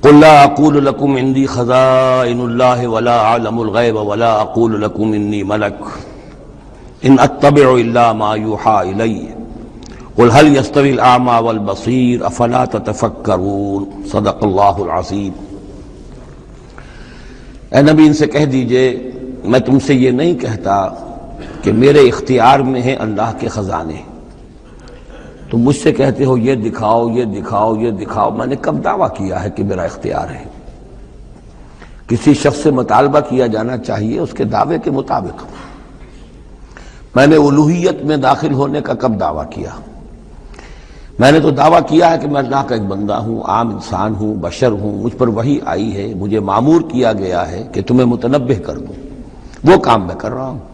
قل لا اقول لكم عندي خزائن الله ولا اعلم الغيب ولا اقول لكم اني ملك ان اتبع الا ما يوحى الي قل هل يستوي الاعمى والبصير افلا تتفكرون صدق اللہ العظیم۔ اے نبی ان سے کہہ دیجئے میں تم سے یہ نہیں کہتا کہ میرے اختیار میں ہیں اللہ کے خزانے، تم مجھ سے کہتے ہو یہ دکھاؤ یہ دکھاؤ یہ دکھاؤ، میں نے کب دعویٰ کیا ہے کہ میرا اختیار ہے؟ کسی شخص سے مطالبہ کیا جانا چاہیے اس کے دعوے کے مطابق۔ میں نے الوہیت میں داخل ہونے کا کب دعویٰ کیا؟ میں نے تو دعویٰ کیا ہے کہ میں اللہ کا ایک بندہ ہوں، عام انسان ہوں، بشر ہوں، مجھ پر وحی آئی ہے، مجھے مامور کیا گیا ہے کہ تمہیں متنبہ کر دوں، وہ کام میں کر رہا ہوں۔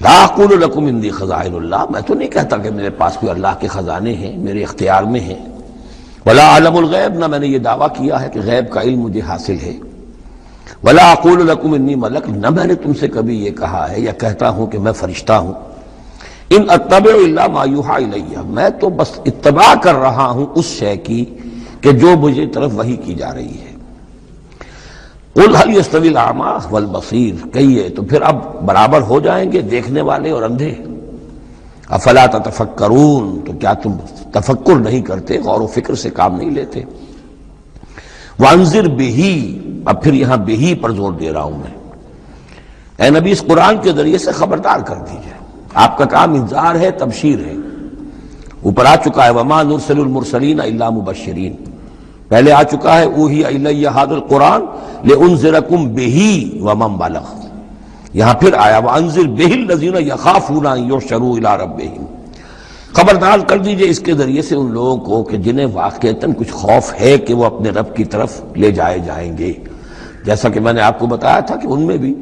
لا اقول لکم عندی خزائن اللہ، میں تو نہیں کہتا کہ میرے پاس کوئی اللہ کے خزانے ہیں، میرے اختیار میں ہیں۔ ولا اعلم الغیب، نہ میں نے یہ دعویٰ کیا ہے کہ غیب کا علم مجھے حاصل ہے۔ ولا اقول لکم انی ملک، نہ میں نے تم سے کبھی یہ کہا ہے یا کہتا ہوں کہ میں فرشتہ ہوں۔ ان اتبع الا ما یوحی الی، میں تو بس اتباع کر رہا ہوں اس شے کی کہ جو مجھے طرف وحی کی جا رہی ہے۔ قل هل يستوي الاعمى والبصير، کہیے تو پھر اب برابر ہو جائیں گے دیکھنے والے اور اندھے؟ افلا تتفکرون، تو کیا تم تفکر نہیں کرتے، غور و فکر سے کام نہیں لیتے؟ وانذر به، اب پھر یہاں به پر زور دے رہا ہوں میں، اے نبی اس قرآن کے ذریعے سے خبردار کر دیجئے، آپ کا کام انذار ہے، تبشیر ہے۔ اوپر آ چکا ہے وما نرسل المرسلین الا مبشرین، پہلے آ چکا ہے اوحی الی ھذا القرآن لانذرکم بہ ومن بلغ، یہاں پھر آیا وانذر بہ الذین یخافون ان یحشروا الی ربہم، خبردار کر دیجئے اس کے ذریعے سے ان لوگوں کو کہ جنہیں واقعتاً کچھ خوف ہے کہ وہ اپنے رب کی طرف لے جائے جائیں گے۔ جیسا کہ میں نے آپ کو بتایا تھا کہ ان میں بھی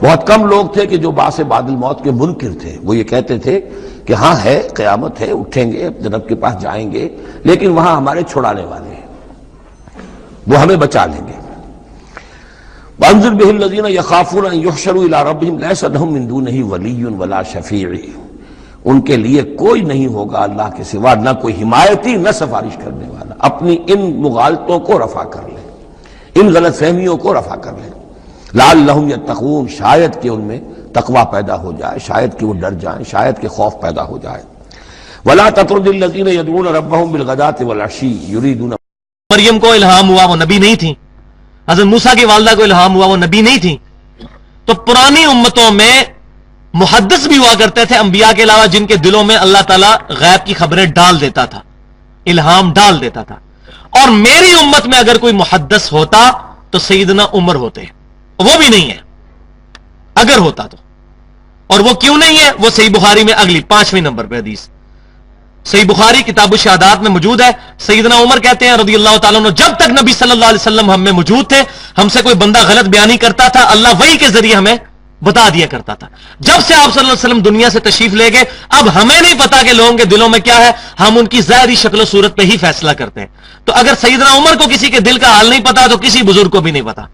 بہت کم لوگ تھے کہ جو بعث بعد الموت کے منکر تھے، وہ یہ کہتے تھے کہ ہاں ہے، قیامت ہے، اٹھیں گے، اپنے رب کے پاس جائیں گے، لیکن وہاں ہمارے چھڑانے والے ہیں، وہ ہمیں بچا لیں گے۔ وانذر به الذین یخافون ان یحشروا الی ربہم لیس لہم من دونہ ولی ولا شفیع، ان کے لیے کوئی نہیں ہوگا اللہ کے سوا، نہ کوئی حمایتی نہ سفارش کرنے والا۔ اپنی ان مغالطوں کو رفع کر لیں، ان غلط فہمیوں کو رفع کر لیں۔ لعلہم یتقون، شاید کہ ان میں تقوی پیدا ہو جائے، شاید کہ وہ ڈر جائیں، شاید کہ خوف پیدا ہو جائے۔ ولا تطرد الذین یدعون ربہم بالغداۃ والعشی یریدون، مریم کو الہام ہوا وہ نبی نہیں تھی، حضرت موسیٰ کی والدہ کو الہام ہوا وہ نبی نہیں تھی، تو پرانی امتوں میں محدث بھی ہوا کرتے تھے انبیاء کے علاوہ، جن کے دلوں میں اللہ تعالیٰ غیب کی خبریں ڈال دیتا تھا، الہام ڈال دیتا تھا۔ اور میری امت میں اگر کوئی محدث ہوتا تو سیدنا عمر ہوتے، وہ بھی نہیں ہے اگر ہوتا تو، اور وہ کیوں نہیں ہے؟ وہ صحیح بخاری میں اگلی 5ویں نمبر پہ حدیث، صحیح بخاری کتاب الشہادات میں موجود ہے۔ سیدنا عمر کہتے ہیں رضی اللہ تعالیٰ عنہ، جب تک نبی صلی اللہ علیہ وسلم ہم میں موجود تھے، ہم سے کوئی بندہ غلط بیانی کرتا تھا، اللہ وحی کے ذریعے ہمیں بتا دیا کرتا تھا۔ جب سے آپ صلی اللہ علیہ وسلم دنیا سے تشریف لے گئے، اب ہمیں نہیں پتا کہ لوگوں کے دلوں میں کیا ہے، ہم ان کی ظاہری شکل و صورت پہ ہی فیصلہ کرتے ہیں۔ تو اگر سیدنا عمر کو کسی کے دل کا حال نہیں پتا تو کسی بزرگ کو بھی نہیں پتا۔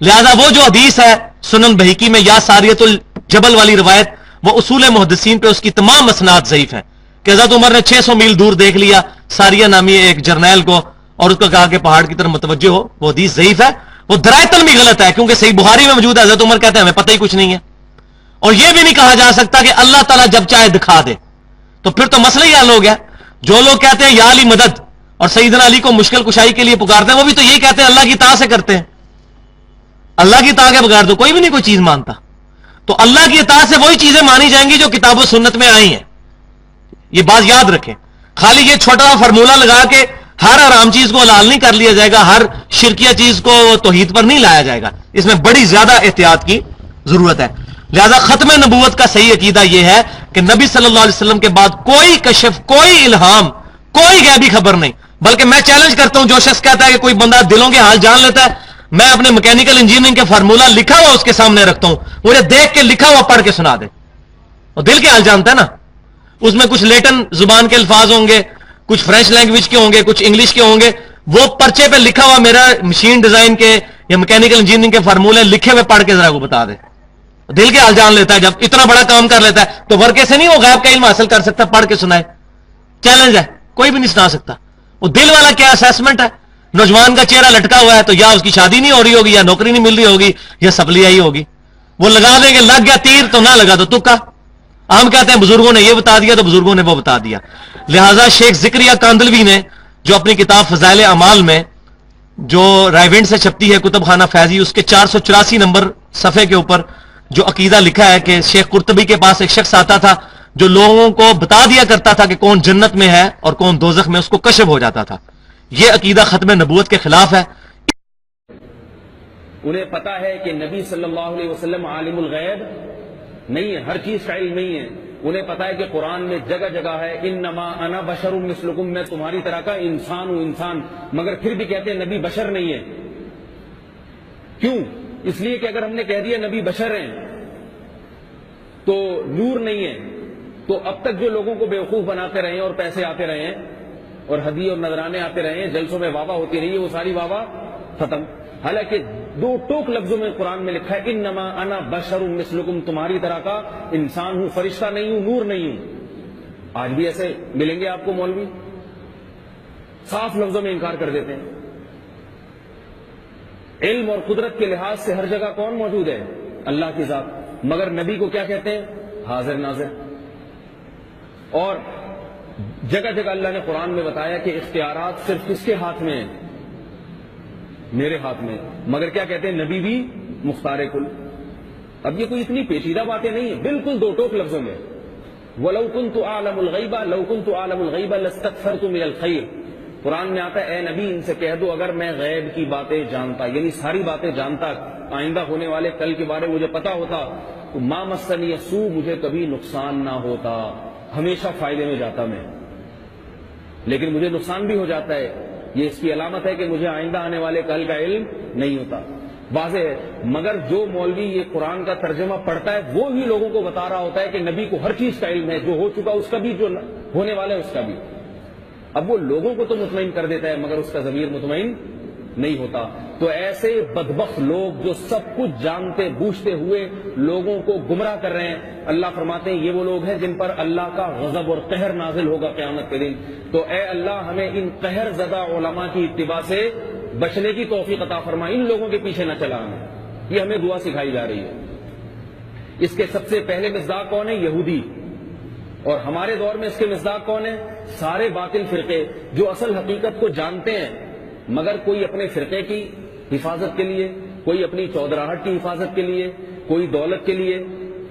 لہذا وہ جو حدیث ہے سنن بہقی میں یا ساریۃ الجبل والی روایت، وہ اصول محدثین پہ اس کی تمام اسناد ضعیف ہیں، کہ حضرت عمر نے 600 میل دور دیکھ لیا ساریہ نامی ایک جرنیل کو اور اس کو کہا کہ پہاڑ کی طرف متوجہ ہو، وہ حدیث ضعیف ہے، وہ درائتن بھی غلط ہے، کیونکہ صحیح بخاری میں موجود ہے، حضرت عمر کہتے ہیں ہمیں پتہ ہی کچھ نہیں ہے۔ اور یہ بھی نہیں کہا جا سکتا کہ اللہ تعالیٰ جب چاہے دکھا دے، تو پھر تو مسئلہ ہی حل ہو گیا۔ جو لوگ کہتے ہیں یا علی مدد اور سیدنا علی کو مشکل کشائی کے لیے پکارتے ہیں، وہ بھی تو یہی کہتے ہیں اللہ کی اطاعت سے کرتے ہیں، اللہ کی اطاعت کے بغیر تو کوئی بھی نہیں کوئی چیز مانتا۔ تو اللہ کی اطاعت سے وہی چیزیں مانی جائیں گی جو کتاب و سنت میں آئی ہیں، یہ بات یاد رکھیں۔ خالی یہ چھوٹا فارمولہ لگا کے ہر حرام چیز کو حلال نہیں کر لیا جائے گا، ہر شرکیہ چیز کو توحید پر نہیں لایا جائے گا، اس میں بڑی زیادہ احتیاط کی ضرورت ہے۔ لہذا ختم نبوت کا صحیح عقیدہ یہ ہے کہ نبی صلی اللہ علیہ وسلم کے بعد کوئی کشف، کوئی الہام، کوئی غیبی خبر نہیں۔ بلکہ میں چیلنج کرتا ہوں، جو شخص کہتا ہے کہ کوئی بندہ دلوں کے حال جان لیتا ہے، میں اپنے میکینیکل انجینئرنگ کے فارمولہ لکھا ہوا اس کے سامنے رکھتا ہوں، مجھے دیکھ کے لکھا ہوا پڑھ کے سنا دے، اور دل کے حال جانتا ہے نا۔ اس میں کچھ لیٹن زبان کے الفاظ ہوں گے، کچھ فرینچ لینگویج کے ہوں گے، کچھ انگلش کے ہوں گے، وہ پرچے پہ لکھا ہوا میرا مشین ڈیزائن کے یا میکینیکل انجینئرنگ کے فارمولے لکھے ہوئے پڑھ کے ذرا کو بتا دے، دل کے حال جان لیتا ہے۔ جب اتنا بڑا کام کر لیتا ہے تو ورکے سے نہیں وہ غیب کا علم حاصل کر سکتا، پڑھ کے سنائے، چیلنج ہے، کوئی بھی نہیں سنا سکتا۔ وہ دل والا کیا اسیسمنٹ ہے نوجوان کا چہرہ لٹکا ہوا ہے تو یا اس کی شادی نہیں ہو رہی ہوگی یا نوکری نہیں مل رہی ہوگی یا سپلی آئی ہوگی. وہ لگا دیں گے لگ گیا تیر تو نہ لگا تو تکا. ہم کہتے ہیں بزرگوں نے یہ بتا دیا تو بزرگوں نے وہ بتا دیا. لہذا شیخ ذکریہ کاندلوی نے جو اپنی کتاب فضائل اعمال میں جو رائیونڈ سے چھپتی ہے کتب خانہ فیضی، اس کے 484 نمبر صفحے کے اوپر جو عقیدہ لکھا ہے کہ شیخ قرطبی کے پاس ایک شخص آتا تھا جو لوگوں کو بتا دیا کرتا تھا کہ کون جنت میں ہے اور کون دوزخ میں، اس کو کشف ہو جاتا تھا. یہ عقیدہ ختم نبوت کے خلاف ہے. انہیں پتا ہے کہ نبی صلی اللہ علیہ وسلم عالم الغیب نہیں ہے، ہر چیز کا علم نہیں ہے. انہیں پتا ہے کہ قرآن میں جگہ جگہ ہے انما انا بشر مثلکم، میں تمہاری طرح کا انسان ہوں انسان، مگر پھر بھی کہتے ہیں نبی بشر نہیں ہے. کیوں؟ اس لیے کہ اگر ہم نے کہہ دیا نبی بشر ہیں تو نور نہیں ہے، تو اب تک جو لوگوں کو بیوقوف بناتے رہے ہیں اور پیسے آتے رہے ہیں اور ہدیے اور نذرانے آتے رہے ہیں، جلسوں میں واہ واہ ہوتی رہی ہے، وہ ساری واہ واہ ختم. حالانکہ دو ٹوک لفظوں میں قرآن میں لکھا ہے انما انا بشر مثلکم، تمہاری طرح کا انسان ہوں، فرشتہ نہیں ہوں، نور نہیں ہوں. آج بھی ایسے ملیں گے آپ کو مولوی صاف لفظوں میں انکار کر دیتے ہیں. علم اور قدرت کے لحاظ سے ہر جگہ کون موجود ہے؟ اللہ کی ذات. مگر نبی کو کیا کہتے ہیں؟ حاضر ناظر. اور جگہ جگہ اللہ نے قرآن میں بتایا کہ اختیارات صرف کس کے ہاتھ میں ہیں؟ میرے ہاتھ میں. مگر کیا کہتے ہیں؟ نبی بھی مختار کل. اب یہ کوئی اتنی پیچیدہ باتیں نہیں ہیں، بالکل دو ٹوک لفظوں میں. وَلَوْ كُنْتُ أَعْلَمُ الْغَيْبَ لَوْ كُنْتُ أَعْلَمُ الْغَيْبَ لَاسْتَكْثَرْتُ مِنَ الْخَيْرِ. قرآن میں آتا ہے اے نبی ان سے کہہ دو اگر میں غیب کی باتیں جانتا، یعنی ساری باتیں جانتا، آئندہ ہونے والے کل کے بارے مجھے پتا ہوتا تو ما مسنی السوء، مجھے کبھی نقصان نہ ہوتا، ہمیشہ فائدے میں جاتا میں. لیکن مجھے نقصان بھی ہو جاتا ہے. یہ اس کی علامت ہے کہ مجھے آئندہ آنے والے کل کا علم نہیں ہوتا. واضح ہے. مگر جو مولوی یہ قرآن کا ترجمہ پڑھتا ہے وہ ہی لوگوں کو بتا رہا ہوتا ہے کہ نبی کو ہر چیز کا علم ہے، جو ہو چکا اس کا بھی، جو ہونے والا ہے اس کا بھی. اب وہ لوگوں کو تو مطمئن کر دیتا ہے مگر اس کا ضمیر مطمئن نہیں ہوتا. تو ایسے بدبخت لوگ جو سب کچھ جانتے بوجھتے ہوئے لوگوں کو گمراہ کر رہے ہیں، اللہ فرماتے ہیں یہ وہ لوگ ہیں جن پر اللہ کا غضب اور قہر نازل ہوگا قیامت کے دن. تو اے اللہ ہمیں ان قہر زدہ علماء کی اتباع سے بچنے کی توفیق عطا فرما، ان لوگوں کے پیچھے نہ چلا ہمیں. یہ ہمیں دعا سکھائی جا رہی ہے. اس کے سب سے پہلے مصداق کون ہے؟ یہودی. اور ہمارے دور میں اس کے مصداق کون ہیں؟ سارے باطل فرقے جو اصل حقیقت کو جانتے ہیں مگر کوئی اپنے فرقے کی حفاظت کے لیے، کوئی اپنی چودراہٹ کی حفاظت کے لیے، کوئی دولت کے لیے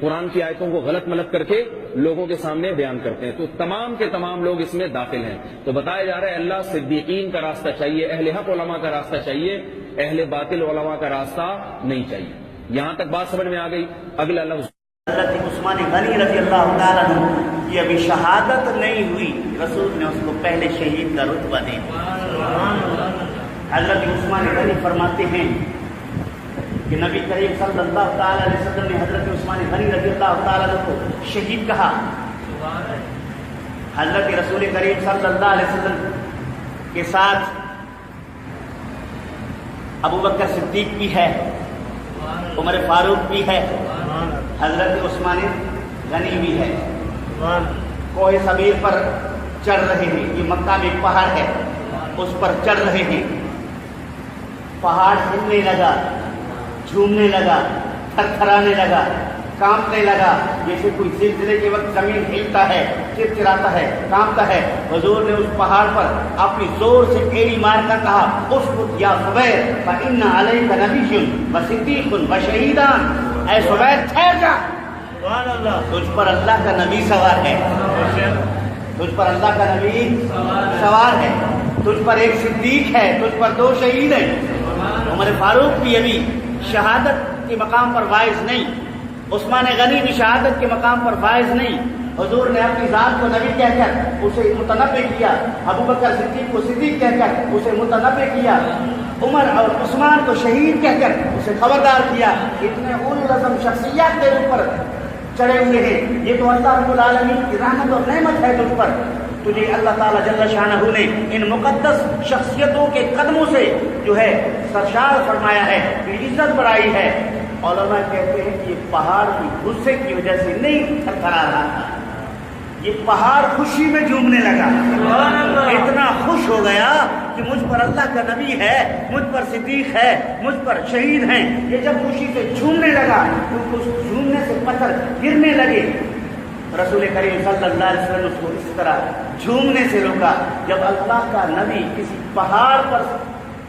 قرآن کی آیتوں کو غلط ملت کر کے لوگوں کے سامنے بیان کرتے ہیں. تو تمام کے تمام لوگ اس میں داخل ہیں. تو بتایا جا رہا ہے اللہ صدیقین کا راستہ چاہیے، اہل حق علماء کا راستہ چاہیے، اہل باطل علماء کا راستہ نہیں چاہیے. یہاں تک بات سمجھ میں آ گئی. اگلا لفظ حضرت عثمان غنی رضی اللہ تعالیٰ عنہ کی ابھی شہادت نہیں ہوئی، رسول نے اس کو پہلے شہید کا رتبہ دے دیا. حضرت عثمان غنی فرماتے ہیں کہ نبی کریم صلی اللہ تعالیٰ علیہ وسلم نے حضرت عثمان غنی رضی اللہ تعالیٰ عنہ کو شہید کہا. حضرت رسول کریم صلی اللہ علیہ وسلم کے ساتھ ابو بکر صدیق بھی ہے، عمر فاروق بھی ہے، حضرت عثمان غنی بھی ہے. کوہ صغیر پر چڑھ رہے ہیں، یہ مکہ میں ایک پہاڑ ہے، اس پر چڑھ رہے ہیں. پہاڑ ہلنے لگا، جھومنے لگا، تھر تھرانے لگا، کانپنے لگا، جیسے کوئی زلزلے کے وقت زمین ہلتا ہے، چرچراتا ہے، کانپتا ہے. حضور نے اس پہاڑ پر اپنی زور سے ایڑی مار کر کہا اسکت یا زبیر فإن علیک نبی وصدیق وشہیدان. اے زبیر ٹھہر جا، تجھ پر اللہ کا نبی سوار ہے، تجھ پر اللہ کا نبی سوار ہے، تجھ پر ایک صدیق ہے، تجھ پر 2 شہید ہیں. عمر فاروق بھی ابھی شہادت کے مقام پر فائز نہیں، عثمان غنی بھی شہادت کے مقام پر فائز نہیں. حضور نے اپنی ذات کو نبی کہہ کر اسے متنبع کیا، ابو بکر صدیق کو صدیق کہہ کر اسے متنبع کیا، عمر اور عثمان کو شہید کہہ کر اسے خبردار کیا. اتنے اولو العزم شخصیات تیرے اوپر چڑھے ہوئے ہیں، یہ تو اللہ رب العالمین کی رحمت اور نعمت ہے تجھ پر. تجھے اللہ تعالیٰ جل شانہ نے ان مقدس شخصیتوں کے قدموں سے جو ہے سرشار فرمایا ہے، عزت بڑھائی ہے. علماء کہتے ہیں کہ یہ پہاڑ کی غصے کی وجہ سے نہیں تھرتھرا رہا تھا، یہ پہاڑ خوشی میں جھومنے لگا، اتنا خوش ہو گیا کہ مجھ پر اللہ کا نبی ہے، مجھ پر صدیق ہے، مجھ پر شہید ہیں، یہ جب خوشی سے جھومنے لگا تو اس جھومنے سے پتھر گرنے لگے، رسول کریم صلی اللہ علیہ وسلم اس کو اس طرح جھومنے سے روکا۔ جب اللہ کا نبی کسی پہاڑ پر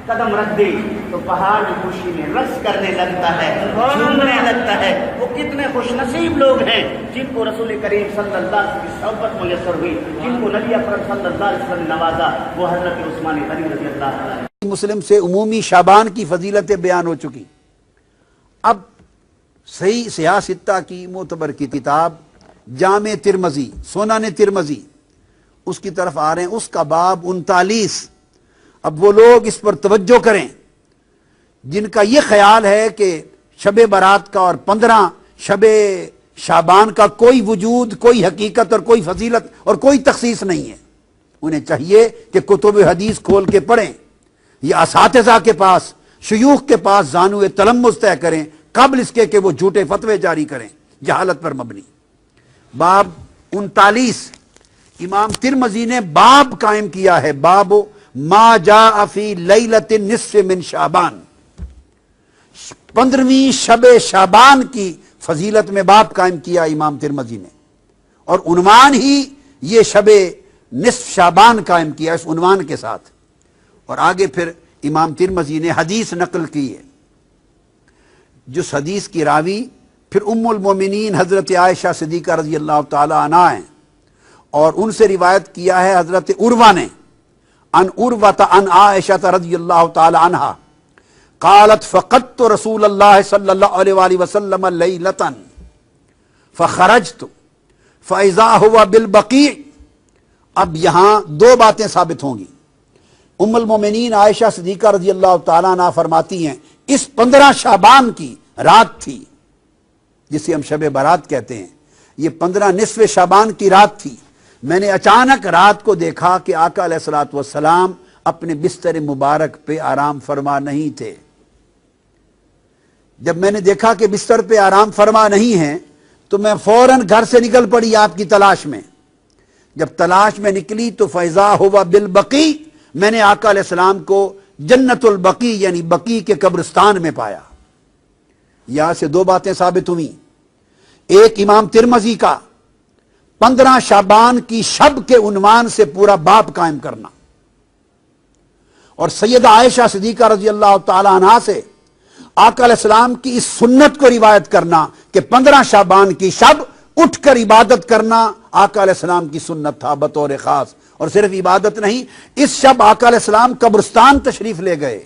قدم رکھ دے تو پہاڑ بھی خوشی میں رقص کرنے لگتا ہے، جھومنے لگتا ہے۔ وہ کتنے خوش نصیب لوگ ہیں جن کو رسول کریم صلی اللہ علیہ وسلم کی صحبت میسر ہوئی، جن کو نبی اکرم صلی اللہ علیہ وسلم نے نوازا، وہ حضرت عثمان غنی رضی اللہ عنہ۔ مسلم سے عمومی شعبان کی فضیلتیں بیان ہو چکی، اب صحیح سیاہ ستہ کی معتبر کی کتاب جامع ترمذی، سنن ترمذی، اس کی طرف آ رہے ہیں۔ اس کا باب 39۔ اب وہ لوگ اس پر توجہ کریں جن کا یہ خیال ہے کہ شب برات کا اور 15 شب شعبان کا کوئی وجود، کوئی حقیقت اور کوئی فضیلت اور کوئی تخصیص نہیں ہے۔ انہیں چاہیے کہ کتب حدیث کھول کے پڑھیں، یہ اساتذہ کے پاس، شیوخ کے پاس زانو تلمذ طے کریں قبل اس کے کہ وہ جھوٹے فتوے جاری کریں جہالت پر مبنی۔ باب 39 امام ترمذی نے باب قائم کیا ہے، باب ما جاء فی لیلۃ النصف من شعبان، 15ویں شب شعبان کی فضیلت میں باب قائم کیا امام ترمذی نے، اور عنوان ہی یہ شب نصف شعبان قائم کیا اس عنوان کے ساتھ۔ اور آگے پھر امام ترمذی نے حدیث نقل کی ہے، جس حدیث کی راوی پھر ام المومنین حضرت عائشہ صدیقہ رضی اللہ تعالی عنہا ہیں، اور ان سے روایت کیا ہے حضرت عروہ نے، عن عروۃ عن عائشہ رضی اللہ تعالی عنہا قالت فقدت رسول اللہ صلی اللہ علیہ وآلہ وسلم لیلۃ فخرجت فاذا هو بالبقیع۔ اب یہاں دو باتیں ثابت ہوں گی۔ ام المومنین عائشہ صدیقہ رضی اللہ تعالی عنہا فرماتی ہیں اس 15 شعبان کی رات تھی جسے ہم شب برات کہتے ہیں، یہ 15 نصف شعبان کی رات تھی۔ میں نے اچانک رات کو دیکھا کہ آقا علیہ الصلوۃ والسلام اپنے بستر مبارک پہ آرام فرما نہیں تھے۔ جب میں نے دیکھا کہ بستر پہ آرام فرما نہیں ہیں تو میں فوراً گھر سے نکل پڑی آپ کی تلاش میں۔ جب تلاش میں نکلی تو فیضا ہوا بالبقیع، میں نے آقا علیہ السلام کو جنت البقیع یعنی بقیع کے قبرستان میں پایا۔ یہاں سے دو باتیں ثابت ہوئیں، ایک امام ترمذی کا 15 شعبان کی شب کے عنوان سے پورا باب قائم کرنا، اور سیدہ عائشہ صدیقہ رضی اللہ تعالی عنہا سے آقا علیہ السلام کی اس سنت کو روایت کرنا کہ 15 شعبان کی شب اٹھ کر عبادت کرنا آقا علیہ السلام کی سنت تھا بطور خاص۔ اور صرف عبادت نہیں، اس شب آقا علیہ السلام قبرستان تشریف لے گئے،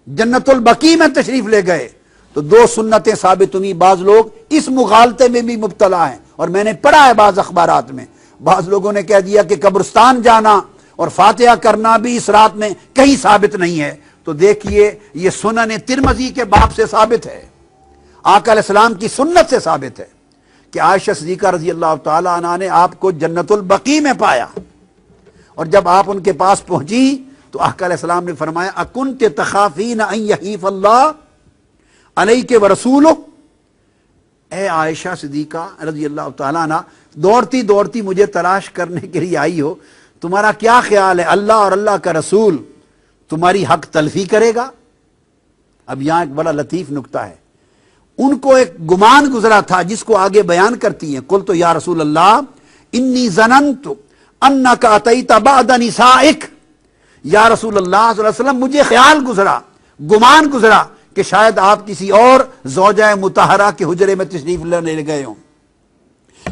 جنت البقیع میں تشریف لے گئے، تو دو سنتیں ثابت ہوئی۔ بعض لوگ اس مغالطے میں بھی مبتلا ہیں، اور میں نے پڑھا ہے بعض اخبارات میں، بعض لوگوں نے کہہ دیا کہ قبرستان جانا اور فاتحہ کرنا بھی اس رات میں کہیں ثابت نہیں ہے۔ تو دیکھیے یہ سنن ترمذی کے باب سے ثابت ہے، آقا علیہ السلام کی سنت سے ثابت ہے کہ عائشہ صدیقہ رضی اللہ تعالی عنہا نے آپ کو جنت البقیع میں پایا، اور جب آپ ان کے پاس پہنچی تو آقا علیہ السلام نے فرمایا اکنت تخافین ان یحیف اللہ علیک ورسولہ، اے عائشہ صدیقہ رضی اللہ تعالیٰ عنہ دوڑتی دوڑتی مجھے تلاش کرنے کے لیے آئی ہو، تمہارا کیا خیال ہے اللہ اور اللہ کا رسول تمہاری حق تلفی کرے گا؟ اب یہاں ایک بڑا لطیف نکتہ ہے، ان کو ایک گمان گزرا تھا جس کو آگے بیان کرتی ہیں، قلت یا رسول اللہ انی ظننت انک اتیت بعد نسائک، یا رسول اللہ صلی اللہ علیہ وسلم مجھے خیال گزرا، گمان گزرا کہ شاید آپ کسی اور زوجہ مطہرہ کے حجرے میں تشریف لے گئے ہوں۔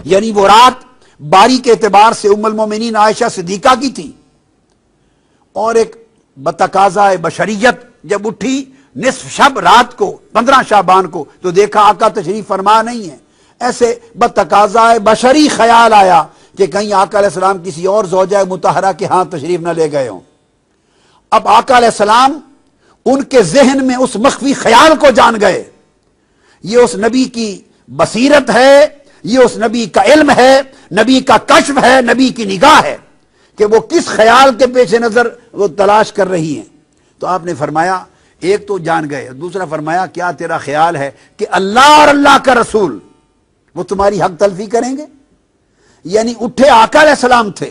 یعنی وہ رات باری کے اعتبار سے ام المومنین عائشہ صدیقہ کی تھی، اور ایک بتقاضا بشریت جب اٹھی نصف شب رات کو 15 شعبان کو تو دیکھا آقا تشریف فرما نہیں ہے، ایسے بتقاضا بشری خیال آیا کہ کہیں آقا علیہ السلام کسی اور زوجہ مطہرہ کے ہاں تشریف نہ لے گئے ہوں۔ اب آقا علیہ السلام ان کے ذہن میں اس مخفی خیال کو جان گئے، یہ اس نبی کی بصیرت ہے، یہ اس نبی کا علم ہے، نبی کا کشف ہے، نبی کی نگاہ ہے کہ وہ کس خیال کے پیش نظر وہ تلاش کر رہی ہیں۔ تو آپ نے فرمایا ایک تو جان گئے، دوسرا فرمایا کیا تیرا خیال ہے کہ اللہ اور اللہ کا رسول وہ تمہاری حق تلفی کریں گے؟ یعنی اٹھے آقا علیہ السلام تھے،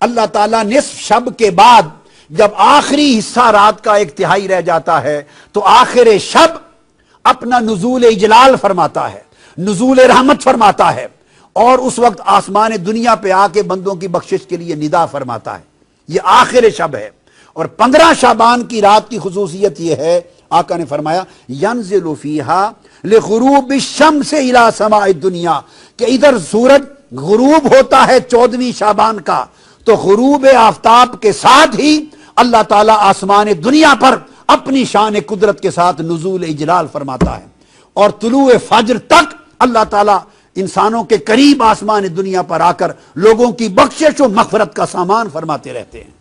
اللہ تعالیٰ نصف شب کے بعد جب آخری حصہ رات کا 1/3 رہ جاتا ہے تو آخر شب اپنا نزول اجلال فرماتا ہے، نزول رحمت فرماتا ہے، اور اس وقت آسمان دنیا پہ آ کے بندوں کی بخشش کے لیے ندا فرماتا ہے۔ یہ آخر شب ہے۔ اور 15 شعبان کی رات کی خصوصیت یہ ہے، آقا نے فرمایا ینزل فیہا لغروب الشمس الی سماء الدنیا، کہ ادھر سورج غروب ہوتا ہے 14ویں شعبان کا، تو غروب آفتاب کے ساتھ ہی اللہ تعالیٰ آسمان دنیا پر اپنی شان قدرت کے ساتھ نزول اجلال فرماتا ہے، اور طلوع فجر تک اللہ تعالیٰ انسانوں کے قریب آسمان دنیا پر آ کر لوگوں کی بخشش و مغفرت کا سامان فرماتے رہتے ہیں۔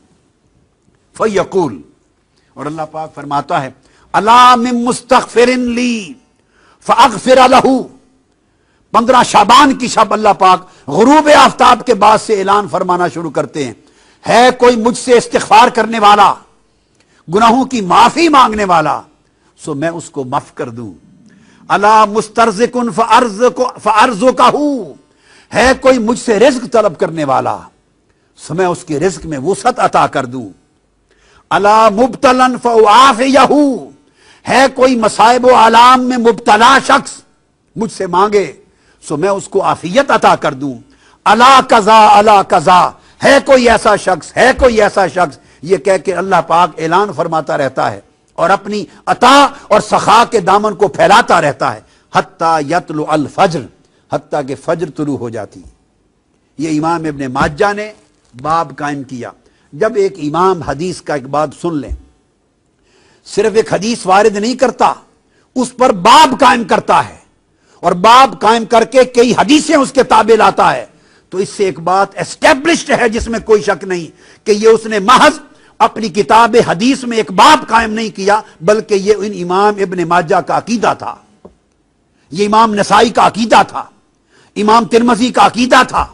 فیقول، اور اللہ پاک فرماتا ہے الا من مستغفر لی فاغفر لہ۔ 15 شعبان کی شب اللہ پاک غروب آفتاب کے بعد سے اعلان فرمانا شروع کرتے ہیں، ہے کوئی مجھ سے استغفار کرنے والا، گناہوں کی معافی مانگنے والا، سو میں اس کو معاف کر دوں۔ الا مسترزق فارزقہ، ہے کوئی مجھ سے رزق طلب کرنے والا، سو میں اس کے رزق میں وسعت عطا کر دوں۔ الا مبتلا فاعافیہ، ہے کوئی مصائب و آلام میں مبتلا شخص مجھ سے مانگے سو میں اس کو عافیت عطا کر دوں۔ الا قضا الا قضا، ہے کوئی ایسا شخص، ہے کوئی ایسا شخص، یہ کہہ کے اللہ پاک اعلان فرماتا رہتا ہے اور اپنی عطا اور سخا کے دامن کو پھیلاتا رہتا ہے حتیٰ یطلع الفجر، حتیٰ کہ فجر طلوع ہو جاتی۔ یہ امام ابن ماجہ نے باب قائم کیا۔ جب ایک امام حدیث کا ایک بات سن لیں، صرف ایک حدیث وارد نہیں کرتا، اس پر باب قائم کرتا ہے، اور باب قائم کر کے کئی حدیثیں اس کے تابع لاتا ہے، تو اس سے ایک بات اسٹیبلشڈ ہے جس میں کوئی شک نہیں کہ یہ اس نے محض اپنی کتاب حدیث میں ایک باب قائم نہیں کیا، بلکہ یہ ان امام ابن ماجہ کا عقیدہ تھا، یہ امام نسائی کا عقیدہ تھا، امام ترمذی کا عقیدہ تھا،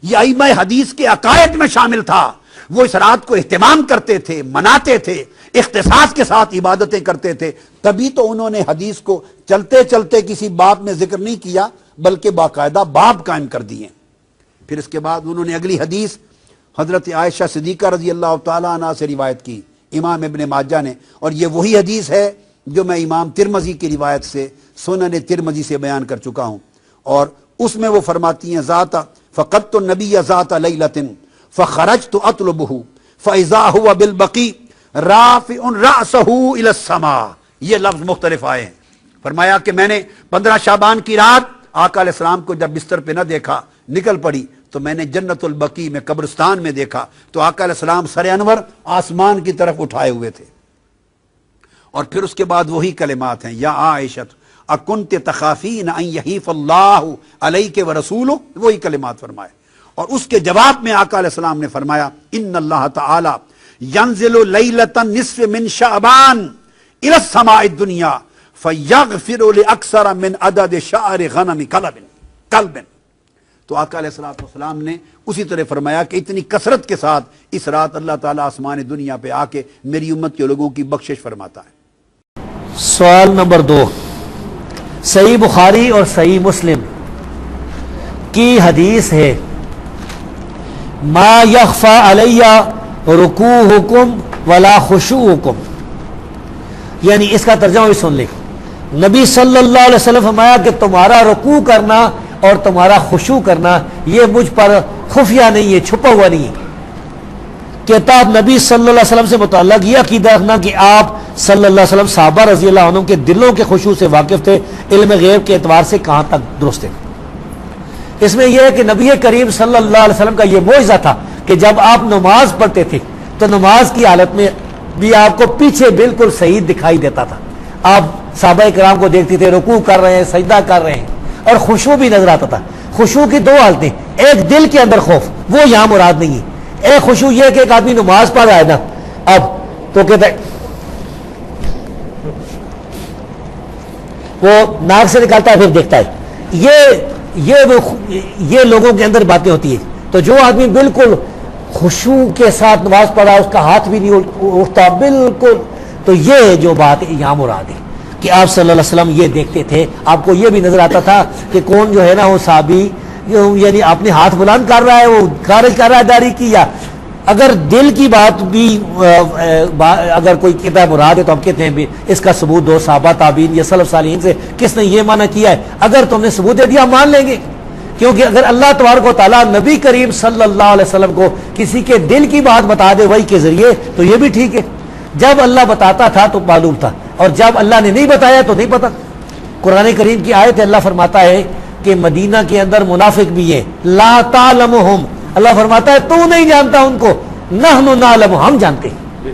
یہ ائمہ حدیث کے عقائد میں شامل تھا۔ وہ اس رات کو اہتمام کرتے تھے، مناتے تھے، اختصاص کے ساتھ عبادتیں کرتے تھے، تبھی تو انہوں نے حدیث کو چلتے چلتے کسی باب میں ذکر نہیں کیا بلکہ باقاعدہ باب قائم کر دیے۔ پھر اس کے بعد انہوں نے اگلی حدیث حضرت عائشہ صدیقہ رضی اللہ تعالیٰ عنہ سے روایت کی امام ابن ماجہ نے، اور یہ وہی حدیث ہے جو میں امام ترمذی کی روایت سے سنن ترمذی سے بیان کر چکا ہوں، اور اس میں وہ فرماتی ہیں ذات فقدت النبی ذات لیلۃ فخرجت اطلبہ فاذا هو بالبقیع رافع رأسہ الی السماء۔ یہ لفظ مختلف آئے ہیں۔ فرمایا کہ میں نے 15 شعبان کی رات آقا علیہ السلام کو جب بستر پہ نہ دیکھا، نکل پڑی، تو میں نے جنت البقیع میں قبرستان میں دیکھا تو آقا علیہ السلام سر انور آسمان کی طرف اٹھائے ہوئے تھے، اور پھر اس کے بعد وہی کلمات ہیں یا عائشہ اکنت تخافین ان یحیف اللہ علیک ورسولہ، وہی کلمات فرمائے۔ اور اس کے جواب میں آقا علیہ السلام نے فرمایا ان اللہ تعالی ینزل لیلۃ النصف من شعبان الی السماء الدنیا فیغفر لاکثر من عدد شعر غنم کلب۔ تو آقا علیہ السلام نے اسی طرح فرمایا کہ اتنی کثرت کے ساتھ اس رات اللہ تعالیٰ آسمان دنیا پہ آ کے میری امت کے لوگوں کی بخشش فرماتا ہے۔ سوال نمبر 2، صحیح بخاری اور صحیح مسلم کی حدیث ہے ما یخفی علی رکوعکم ولا خشوعکم، یعنی اس کا ترجمہ بھی سن لیں۔ نبی صلی اللہ علیہ وسلم فرمایا کہ تمہارا رکوع کرنا اور تمہارا خشوع کرنا یہ مجھ پر خفیہ نہیں ہے، چھپا ہوا نہیں ہے۔ کہتا آپ نبی صلی اللہ علیہ وسلم سے متعلق یہ عقیدہ رکھنا کہ آپ صلی اللہ علیہ وسلم صحابہ رضی اللہ عنہ کے دلوں کے خشوع سے واقف تھے، علم غیب کے اعتبار سے کہاں تک درست ہے۔ اس میں یہ ہے کہ نبی کریم صلی اللہ علیہ وسلم کا یہ معجزہ تھا کہ جب آپ نماز پڑھتے تھے تو نماز کی حالت میں بھی آپ کو پیچھے بالکل صحیح دکھائی دیتا تھا۔ آپ صحابہ کرام کو دیکھتے تھے رکوع کر رہے ہیں، سجدہ کر رہے ہیں، اور خشوع بھی نظر آتا تھا۔ خشوع کی 2 حالتیں، ایک دل کے اندر خوف، وہ یہاں مراد نہیں ہے۔ ایک خشوع یہ کہ ایک آدمی نماز پڑھ رہا ہے نا اب تو کہتا ہے وہ ناک سے نکالتا ہے پھر دیکھتا ہے، یہ لوگوں کے اندر باتیں ہوتی ہیں۔ تو جو آدمی بالکل خشوع کے ساتھ نماز پڑھا، اس کا ہاتھ بھی نہیں اٹھتا بالکل، تو یہ جو بات یہاں مراد ہے کہ آپ صلی اللہ علیہ وسلم یہ دیکھتے تھے، آپ کو یہ بھی نظر آتا تھا کہ کون جو ہے نا وہ صحابی یعنی اپنے ہاتھ بلند کر رہا ہے، وہ خارج کر رہا ہے داڑھی کی، یا اگر دل کی بات بھی اگر کوئی کتاب مراد ہے تو ہم کہتے ہیں بھی اس کا ثبوت دو صحابہ تابعین یا سلف صالحین سے کس نے یہ معنی کیا ہے. اگر تم نے ثبوت دے دیا ہم مان لیں گے, کیونکہ اگر اللہ تبارک و تعالیٰ نبی کریم صلی اللہ علیہ وسلم کو کسی کے دل کی بات بتا دے وحی کے ذریعے تو یہ بھی ٹھیک ہے. جب اللہ بتاتا تھا تو معلوم تھا, اور جب اللہ نے نہیں بتایا تو نہیں پتا. قرآن کریم کی آیت ہے, اللہ فرماتا ہے کہ مدینہ کے اندر منافق بھی ہیں, لا تعلمہم, اللہ فرماتا ہے تو نہیں جانتا ان کو, نحن نعلم, ہم جانتے ہیں.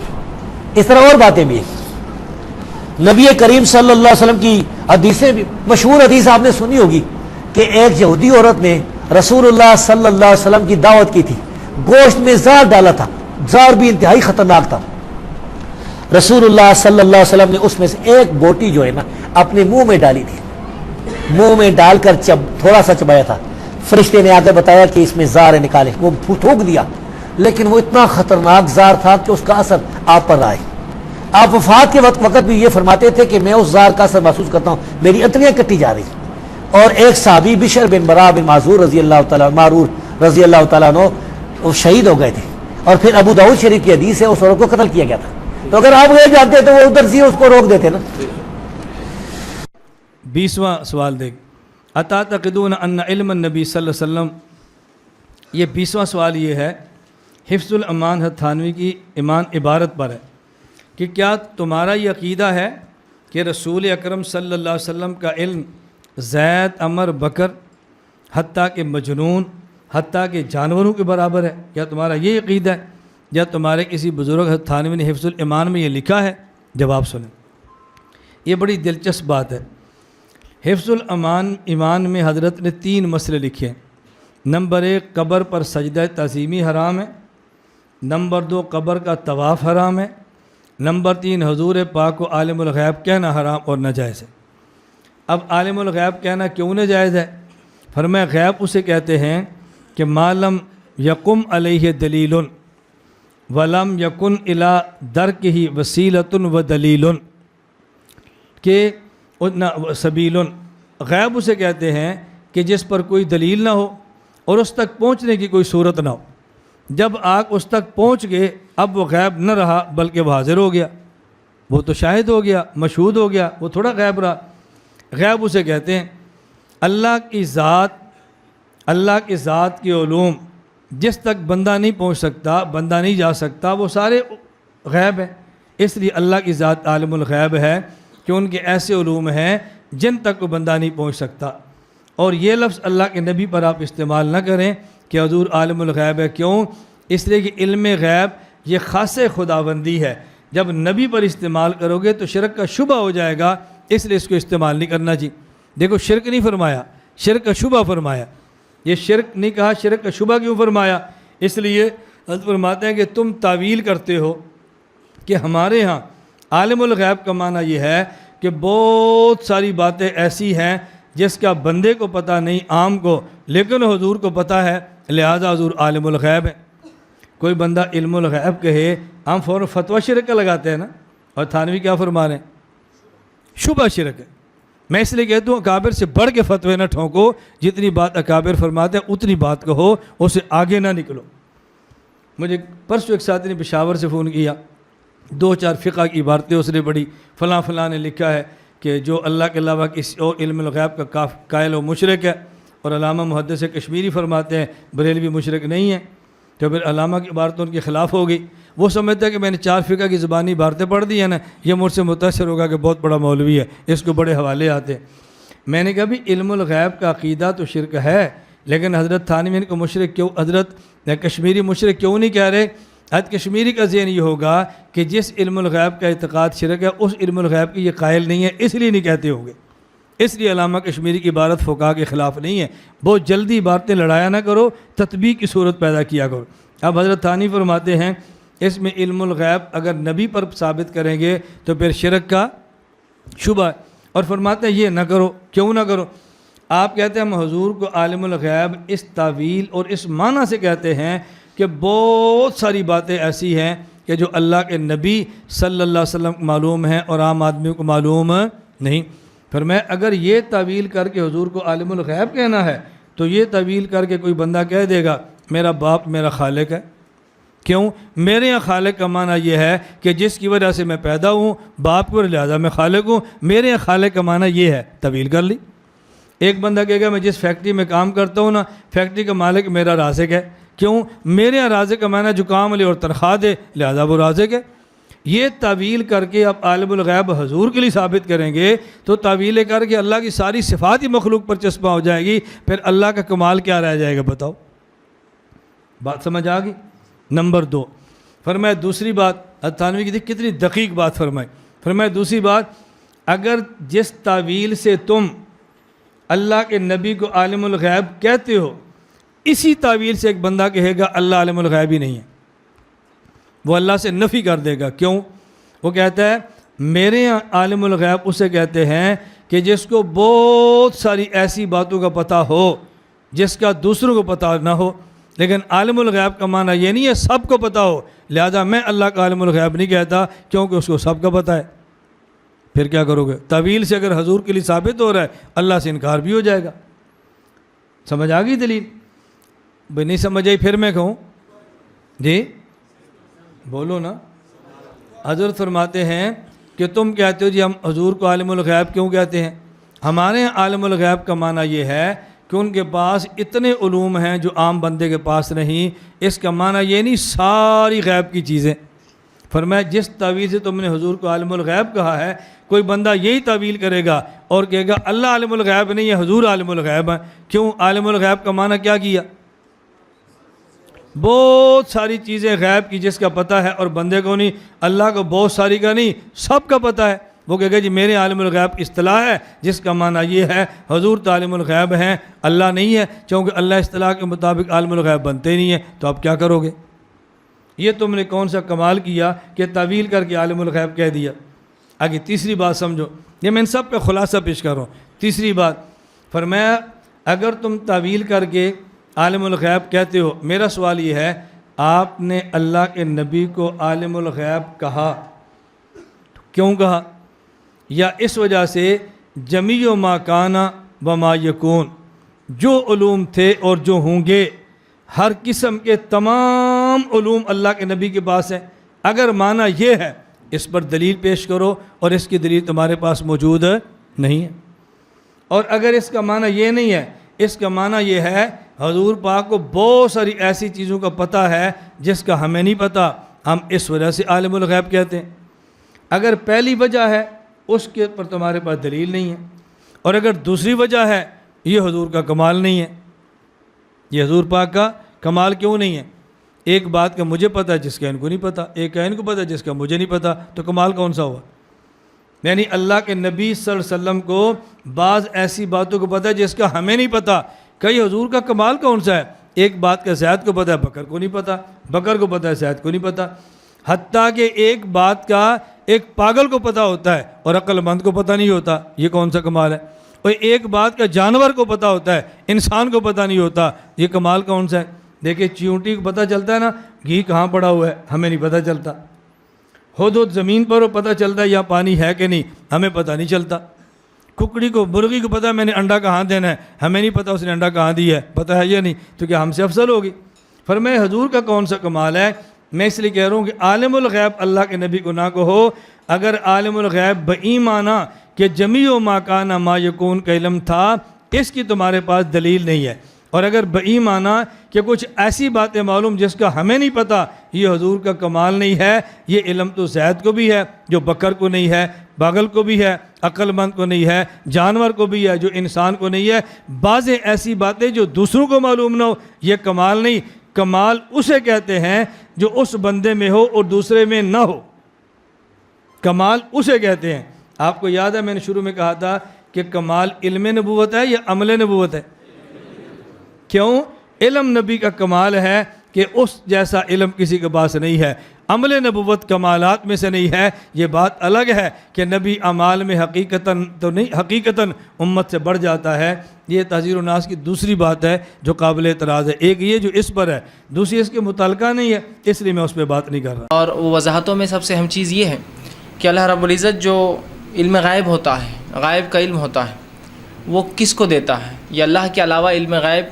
اس طرح اور باتیں بھی ہیں. نبی کریم صلی اللہ علیہ وسلم کی حدیثیں بھی, مشہور حدیث آپ نے سنی ہوگی کہ ایک یہودی عورت نے رسول اللہ صلی اللہ علیہ وسلم کی دعوت کی تھی, گوشت میں زہر ڈالا تھا, زہر بھی انتہائی خطرناک تھا. رسول اللہ صلی اللہ علیہ وسلم نے اس میں سے ایک بوٹی جو ہے نا اپنے منہ میں ڈالی تھی, منہ میں ڈال کر تھوڑا سا چبایا تھا. فرشتے نے آگے بتایا کہ اس میں زہر نکالے, وہ تھوک دیا, لیکن وہ اتنا خطرناک زہر تھا کہ اس کا اثر آپ پر آئے. آپ وفات کے وقت بھی یہ فرماتے تھے کہ میں اس زہر کا اثر محسوس کرتا ہوں, میری اتنیاں کٹی جا رہی. اور ایک صحابی بشر بن برا بن معذور رضی اللہ تعالیٰ عنہ وہ شہید ہو گئے تھے, اور پھر ابو داؤد شریف کی حدیث ہے اس عورت کو قتل کیا گیا تھا. تو اگر آپ یہ جانتے تو وہ ادھر سے اس کو روک دیتے نا. 20واں سوال دیکھ, اتا تعتقدون ان علم النبی صلی اللہ علیہ وسلم, یہ 20واں سوال یہ ہے, حفظ الامان تھانوی کی ایمان عبارت پر ہے کہ کیا تمہارا یہ عقیدہ ہے کہ رسول اکرم صلی اللہ علیہ وسلم کا علم زید, عمر, بکر, حتیٰ کہ مجنون, حتیٰ کہ جانوروں کے برابر ہے؟ کیا تمہارا یہ عقیدہ ہے, یا تمہارے کسی بزرگ حضرت تھانوی نے حفظ الایمان میں یہ لکھا ہے؟ جواب سنیں. یہ بڑی دلچسپ بات ہے. حفظ ایمان میں حضرت نے 3 مسئلے لکھے ہیں. نمبر 1, قبر پر سجدہ تعظیمی حرام ہے. نمبر 2, قبر کا طواف حرام ہے. نمبر 3, حضور پاک کو عالم الغیب کہنا حرام اور ناجائز ہے. اب عالم الغیب کہنا کیوں ناجائز ہے؟ فرمایا غیب اسے کہتے ہیں کہ معلم یقم علیہ دلیل ولم یکن الی درکہ وسیلۃ و دلیل, کہ سبیل. غیب اسے کہتے ہیں کہ جس پر کوئی دلیل نہ ہو اور اس تک پہنچنے کی کوئی صورت نہ ہو. جب آپ اس تک پہنچ گئے اب وہ غیب نہ رہا بلکہ وہ حاضر ہو گیا, وہ تو شاہد ہو گیا, مشہود ہو گیا, وہ تھوڑا غیب رہا. غیب اسے کہتے ہیں. اللہ کی ذات کے علوم جس تک بندہ نہیں پہنچ سکتا, بندہ نہیں جا سکتا, وہ سارے غیب ہیں. اس لیے اللہ کی ذات عالم الغیب ہے کہ ان کے ایسے علوم ہیں جن تک وہ بندہ نہیں پہنچ سکتا. اور یہ لفظ اللہ کے نبی پر آپ استعمال نہ کریں کہ حضور عالم الغیب ہے. کیوں؟ اس لیے کہ علم غیب یہ خاص خداوندی ہے. جب نبی پر استعمال کرو گے تو شرک کا شبہ ہو جائے گا, اس لیے اس کو استعمال نہیں کرنا چاہیے. دیکھو شرک نہیں فرمایا, شرک کا شبہ فرمایا. یہ شرک نہیں کہا, شرک کا شبہ کیوں فرمایا؟ اس لیے حضرت فرماتے ہیں کہ تم تعویل کرتے ہو کہ ہمارے ہاں عالم الغیب کا معنی یہ ہے کہ بہت ساری باتیں ایسی ہیں جس کا بندے کو پتہ نہیں, عام کو, لیکن حضور کو پتہ ہے, لہذا حضور عالم الغیب ہے. کوئی بندہ علم الغیب کہے, ہم فوراً فتویٰ شرک کا لگاتے ہیں نا, اور تھانوی کیا فرما رہے ہیں؟ شبہ شرک ہے. میں اس لیے کہتا ہوں اکابر سے بڑھ کے فتوے نہ ٹھونکو, جتنی بات اکابر فرماتے ہیں اتنی بات کہو, اسے آگے نہ نکلو. مجھے پرسوں ایک ساتھی نے پشاور سے فون کیا, 2-4 فقہ کی عبارتیں اس نے پڑھی, فلاں فلاں نے لکھا ہے کہ جو اللہ کے علاوہ کسی اور علم الغیب کا قائل و مشرک ہے, اور علامہ محدث کشمیری فرماتے ہیں بریلوی مشرک نہیں ہے. تو پھر علامہ کی عبارتوں ان کے خلاف ہو گئی. وہ سمجھتا ہے کہ میں نے 4 فقہ کی زبانی عبارتیں پڑھ دی ہیں نا, یہ مجھ سے متاثر ہوگا کہ بہت بڑا مولوی ہے, اس کو بڑے حوالے آتے ہیں. میں نے کہا بھی علم الغیب کا عقیدہ تو شرک ہے, لیکن حضرت تھانوی کو مشرک کیوں, حضرت کشمیری مشرک کیوں نہیں کہہ رہے؟ حضرت کشمیری کا ذہن یہ ہوگا کہ جس علم الغیب کا اعتقاد شرک ہے اس علم الغیب کی یہ قائل نہیں ہے, اس لیے نہیں کہتے ہوں گے. اس لیے علامہ کشمیری کی عبارت فقہا کے خلاف نہیں ہے. بہت جلدی عبارتیں لڑایا نہ کرو, تطبیق کی صورت پیدا کیا کرو. اب حضرت تھانوی فرماتے ہیں اس میں علم الغیب اگر نبی پر ثابت کریں گے تو پھر شرک کا شبہ ہے, اور فرماتے ہیں یہ نہ کرو. کیوں نہ کرو؟ آپ کہتے ہیں ہم حضور کو عالم الغیب اس تعویل اور اس معنی سے کہتے ہیں کہ بہت ساری باتیں ایسی ہیں کہ جو اللہ کے نبی صلی اللہ علیہ وسلم کو معلوم ہیں اور عام آدمی کو معلوم نہیں. پھر میں اگر یہ تعویل کر کے حضور کو عالم الغیب کہنا ہے تو یہ تعویل کر کے کوئی بندہ کہہ دے گا میرا باپ میرا خالق ہے, کیوں؟ میرے یہاں خالق کا معنی یہ ہے کہ جس کی وجہ سے میں پیدا ہوں، باپ کی وجہ لہٰذا میں خالق ہوں. میرے یہاں خالق کا معنی یہ ہے. طویل کر لی. ایک بندہ کہے گا میں جس فیکٹری میں کام کرتا ہوں نا، فیکٹری کا مالک میرا رازق ہے. کیوں؟ میرے یہاں رازق کا معنی جو کام لے اور تنخواہ دے، لہذا وہ رازق ہے. یہ تعویل کر کے آپ عالم الغیب حضور کے لیے ثابت کریں گے تو تعویلیں کر کے اللہ کی ساری صفات ہی مخلوق پر چسپاں ہو جائے گی. پھر اللہ کا کمال کیا رہ جائے گا بتاؤ؟ بات سمجھ آ گئی؟ نمبر 2 فرمایا دوسری بات، تھانوی کی کتنی دقیق بات فرمائی. فرمایا دوسری بات، اگر جس تعویل سے تم اللہ کے نبی کو عالم الغیب کہتے ہو، اسی تعویل سے ایک بندہ کہے گا اللہ عالم الغیب ہی نہیں ہے، وہ اللہ سے نفی کر دے گا. کیوں؟ وہ کہتا ہے میرے یہاں عالم الغیب اسے کہتے ہیں کہ جس کو بہت ساری ایسی باتوں کا پتہ ہو جس کا دوسروں کو پتہ نہ ہو. لیکن عالم الغیب کا معنی یہ نہیں ہے سب کو پتہ ہو، لہذا میں اللہ کا عالم الغیب نہیں کہتا کیونکہ اس کو سب کا پتہ ہے. پھر کیا کرو گے؟ تعویل سے اگر حضور کے لیے ثابت ہو رہا ہے، اللہ سے انکار بھی ہو جائے گا. سمجھ آ گئی دلیل؟ بھائی نہیں سمجھ آئی پھر میں کہوں؟ جی بولو نا. حضرت فرماتے ہیں کہ تم کہتے ہو جی ہم حضور کو عالم الغیب کیوں کہتے ہیں؟ ہمارے یہاں عالم الغیب کا معنی یہ ہے کہ ان کے پاس اتنے علوم ہیں جو عام بندے کے پاس نہیں. اس کا معنی یہ نہیں ساری غیب کی چیزیں. فرمایا جس تعویل سے تم نے حضور کو عالم الغیب کہا ہے، کوئی بندہ یہی تعویل کرے گا اور کہے گا اللہ عالم الغیب نہیں ہے، حضور عالم الغیب ہے. کیوں؟ عالم الغیب کا معنی کیا کیا؟ بہت ساری چیزیں غیب کی جس کا پتہ ہے اور بندے کو نہیں. اللہ کو بہت ساری کا نہیں، سب کا پتہ ہے. وہ کہے گا جی میرے عالم الغیب اصطلاح ہے جس کا معنی یہ ہے حضور تو عالم الغیب ہیں، اللہ نہیں ہے، چونکہ اللہ اصطلاح کے مطابق عالم الغیب بنتے ہی نہیں ہیں. تو اب کیا کرو گے؟ یہ تم نے کون سا کمال کیا کہ تعویل کر کے عالم الغیب کہہ دیا. آگے تیسری بات سمجھو، یہ میں ان سب کا خلاصہ پیش کر رہا ہوں. تیسری بات فرمایا اگر تم تعویل کر کے عالم الغیب کہتے ہو، میرا سوال یہ ہے آپ نے اللہ کے نبی کو عالم الغیب کہا، کیوں کہا؟ یا اس وجہ سے جمیع ما کانا و ما یکون، جو علوم تھے اور جو ہوں گے، ہر قسم کے تمام علوم اللہ کے نبی کے پاس ہیں. اگر معنی یہ ہے اس پر دلیل پیش کرو، اور اس کی دلیل تمہارے پاس موجود نہیں ہے. اور اگر اس کا معنی یہ نہیں ہے، اس کا معنی یہ ہے حضور پاک کو بہت ساری ایسی چیزوں کا پتہ ہے جس کا ہمیں نہیں پتہ، ہم اس وجہ سے عالم الغیب کہتے ہیں. اگر پہلی وجہ ہے اس کے پر تمہارے پاس دلیل نہیں ہے، اور اگر دوسری وجہ ہے یہ حضور کا کمال نہیں ہے. یہ حضور پاک کا کمال کیوں نہیں ہے؟ ایک بات کا مجھے پتہ ہے جس کا ان کو نہیں پتہ، ایک کا ان کو پتہ ہے جس کا مجھے نہیں پتہ، تو کمال کون سا ہوا؟ یعنی اللہ کے نبی صلی اللہ علیہ وسلم کو بعض ایسی باتوں کو پتہ ہے جس کا ہمیں نہیں پتہ. کئی حضور کا کمال کون سا ہے؟ ایک بات کا زید کو پتہ ہے بکر کو نہیں پتہ، بکر کو پتہ ہے زید کو نہیں پتہ. حتیٰ کہ ایک بات کا ایک پاگل کو پتہ ہوتا ہے اور عقل مند کو پتہ نہیں ہوتا. یہ کون سا کمال ہے؟ اور ایک بات کا جانور کو پتہ ہوتا ہے، انسان کو پتہ نہیں ہوتا. یہ کمال کون سا ہے؟ دیکھیں چیونٹی کو پتہ چلتا ہے نا گھی کہاں پڑا ہوا ہے، ہمیں نہیں پتہ چلتا. ہدہد زمین پر ہو پتہ چلتا ہے یہاں پانی ہے کہ نہیں، ہمیں پتہ نہیں چلتا. ککڑی کو مرغی کو پتہ ہے میں نے انڈا کہاں دینا ہے، ہمیں نہیں پتہ اس نے انڈا کہاں دیا ہے، پتہ ہے یا نہیں، تو کیا ہم سے افضل ہوگی؟ فرمایا حضور کا کون سا کمال ہے؟ میں اس لیے کہہ رہا ہوں کہ عالم الغیب اللہ کے نبی کو نہ کہو. اگر عالم الغیب بایمانہ کہ جمیع ما کان ما یکون کا علم تھا، اس کی تمہارے پاس دلیل نہیں ہے. اور اگر بایمانہ کہ کچھ ایسی باتیں معلوم جس کا ہمیں نہیں پتہ، یہ حضور کا کمال نہیں ہے. یہ علم تو زید کو بھی ہے جو بکر کو نہیں ہے، پاگل کو بھی ہے، عقل مند کو نہیں ہے، جانور کو بھی ہے جو انسان کو نہیں ہے. بعض ایسی باتیں جو دوسروں کو معلوم نہ ہو، یہ کمال نہیں. کمال اسے کہتے ہیں جو اس بندے میں ہو اور دوسرے میں نہ ہو. کمال اسے کہتے ہیں. آپ کو یاد ہے میں نے شروع میں کہا تھا کہ کمال علم نبوت ہے یا عمل نبوت ہے؟ کیوں؟ علم نبی کا کمال ہے کہ اس جیسا علم کسی کے پاس نہیں ہے. عمل نبوت کمالات میں سے نہیں ہے. یہ بات الگ ہے کہ نبی اعمال میں حقیقتاً تو نہیں، حقیقتاً امت سے بڑھ جاتا ہے. یہ تحذیر الناس کی دوسری بات ہے جو قابل اعتراض ہے. ایک یہ جو اس پر ہے، دوسری اس کے متعلقہ نہیں ہے، اس لیے میں اس پہ بات نہیں کر رہا. اور وضاحتوں میں سب سے اہم چیز یہ ہے کہ اللہ رب العزت جو علم غائب ہوتا ہے، غائب کا علم ہوتا ہے، وہ کس کو دیتا ہے؟ یہ اللہ کے علاوہ علم غائب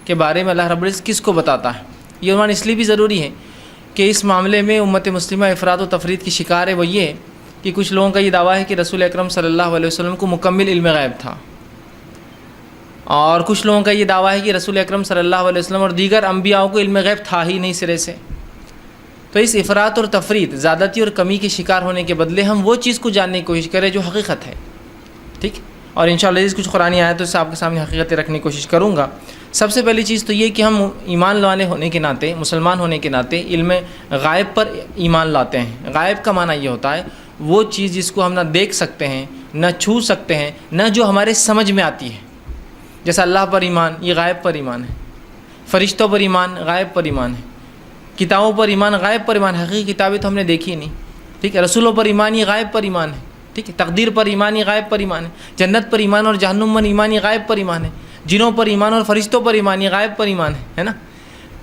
کے بارے میں اللہ رب العزت کس کو بتاتا ہے؟ یہ عنوان اس لیے بھی ضروری ہے کہ اس معاملے میں امت مسلمہ افراط و تفرید کی شکار ہے وہ یہ کہ کچھ لوگوں کا یہ دعویٰ ہے کہ رسول اکرم صلی اللہ علیہ وسلم کو مکمل علم غیب تھا، اور کچھ لوگوں کا یہ دعویٰ ہے کہ رسول اکرم صلی اللہ علیہ وسلم اور دیگر انبیاء کو علم غیب تھا ہی نہیں سرے سے۔ تو اس افراط اور تفرید، زیادتی اور کمی کے شکار ہونے کے بدلے ہم وہ چیز کو جاننے کی کوشش کریں جو حقیقت ہے، ٹھیک؟ اور انشاءاللہ کچھ قرآنی آیتوں سے آپ کے سامنے حقیقتیں رکھنے کی کوشش کروں گا۔ سب سے پہلی چیز تو یہ کہ ہم ایمان لانے ہونے کے ناطے، مسلمان ہونے کے ناطے علم غائب پر ایمان لاتے ہیں۔ غائب کا معنی یہ ہوتا ہے وہ چیز جس کو ہم نہ دیکھ سکتے ہیں، نہ چھو سکتے ہیں، نہ جو ہمارے سمجھ میں آتی ہے۔ جیسا اللہ پر ایمان، یہ غائب پر ایمان ہے۔ فرشتوں پر ایمان، غائب پر ایمان ہے۔ کتابوں پر ایمان، غائب پر ایمان ہے۔ حقیقی کتابیں تو ہم نے دیکھی ہی نہیں، ٹھیک ہے؟ رسولوں پر ایمان، یہ غائب پر ایمان ہے، ٹھیک ہے؟ تقدیر پر ایمان، یہ غائب پر ایمان ہے۔ جنت پر ایمان اور جہنم پر ایمان، یہ غائب پر ایمان ہے۔ جنوں پر ایمان اور فرشتوں پر ایمان، یہ غائب پر ایمان ہے نا؟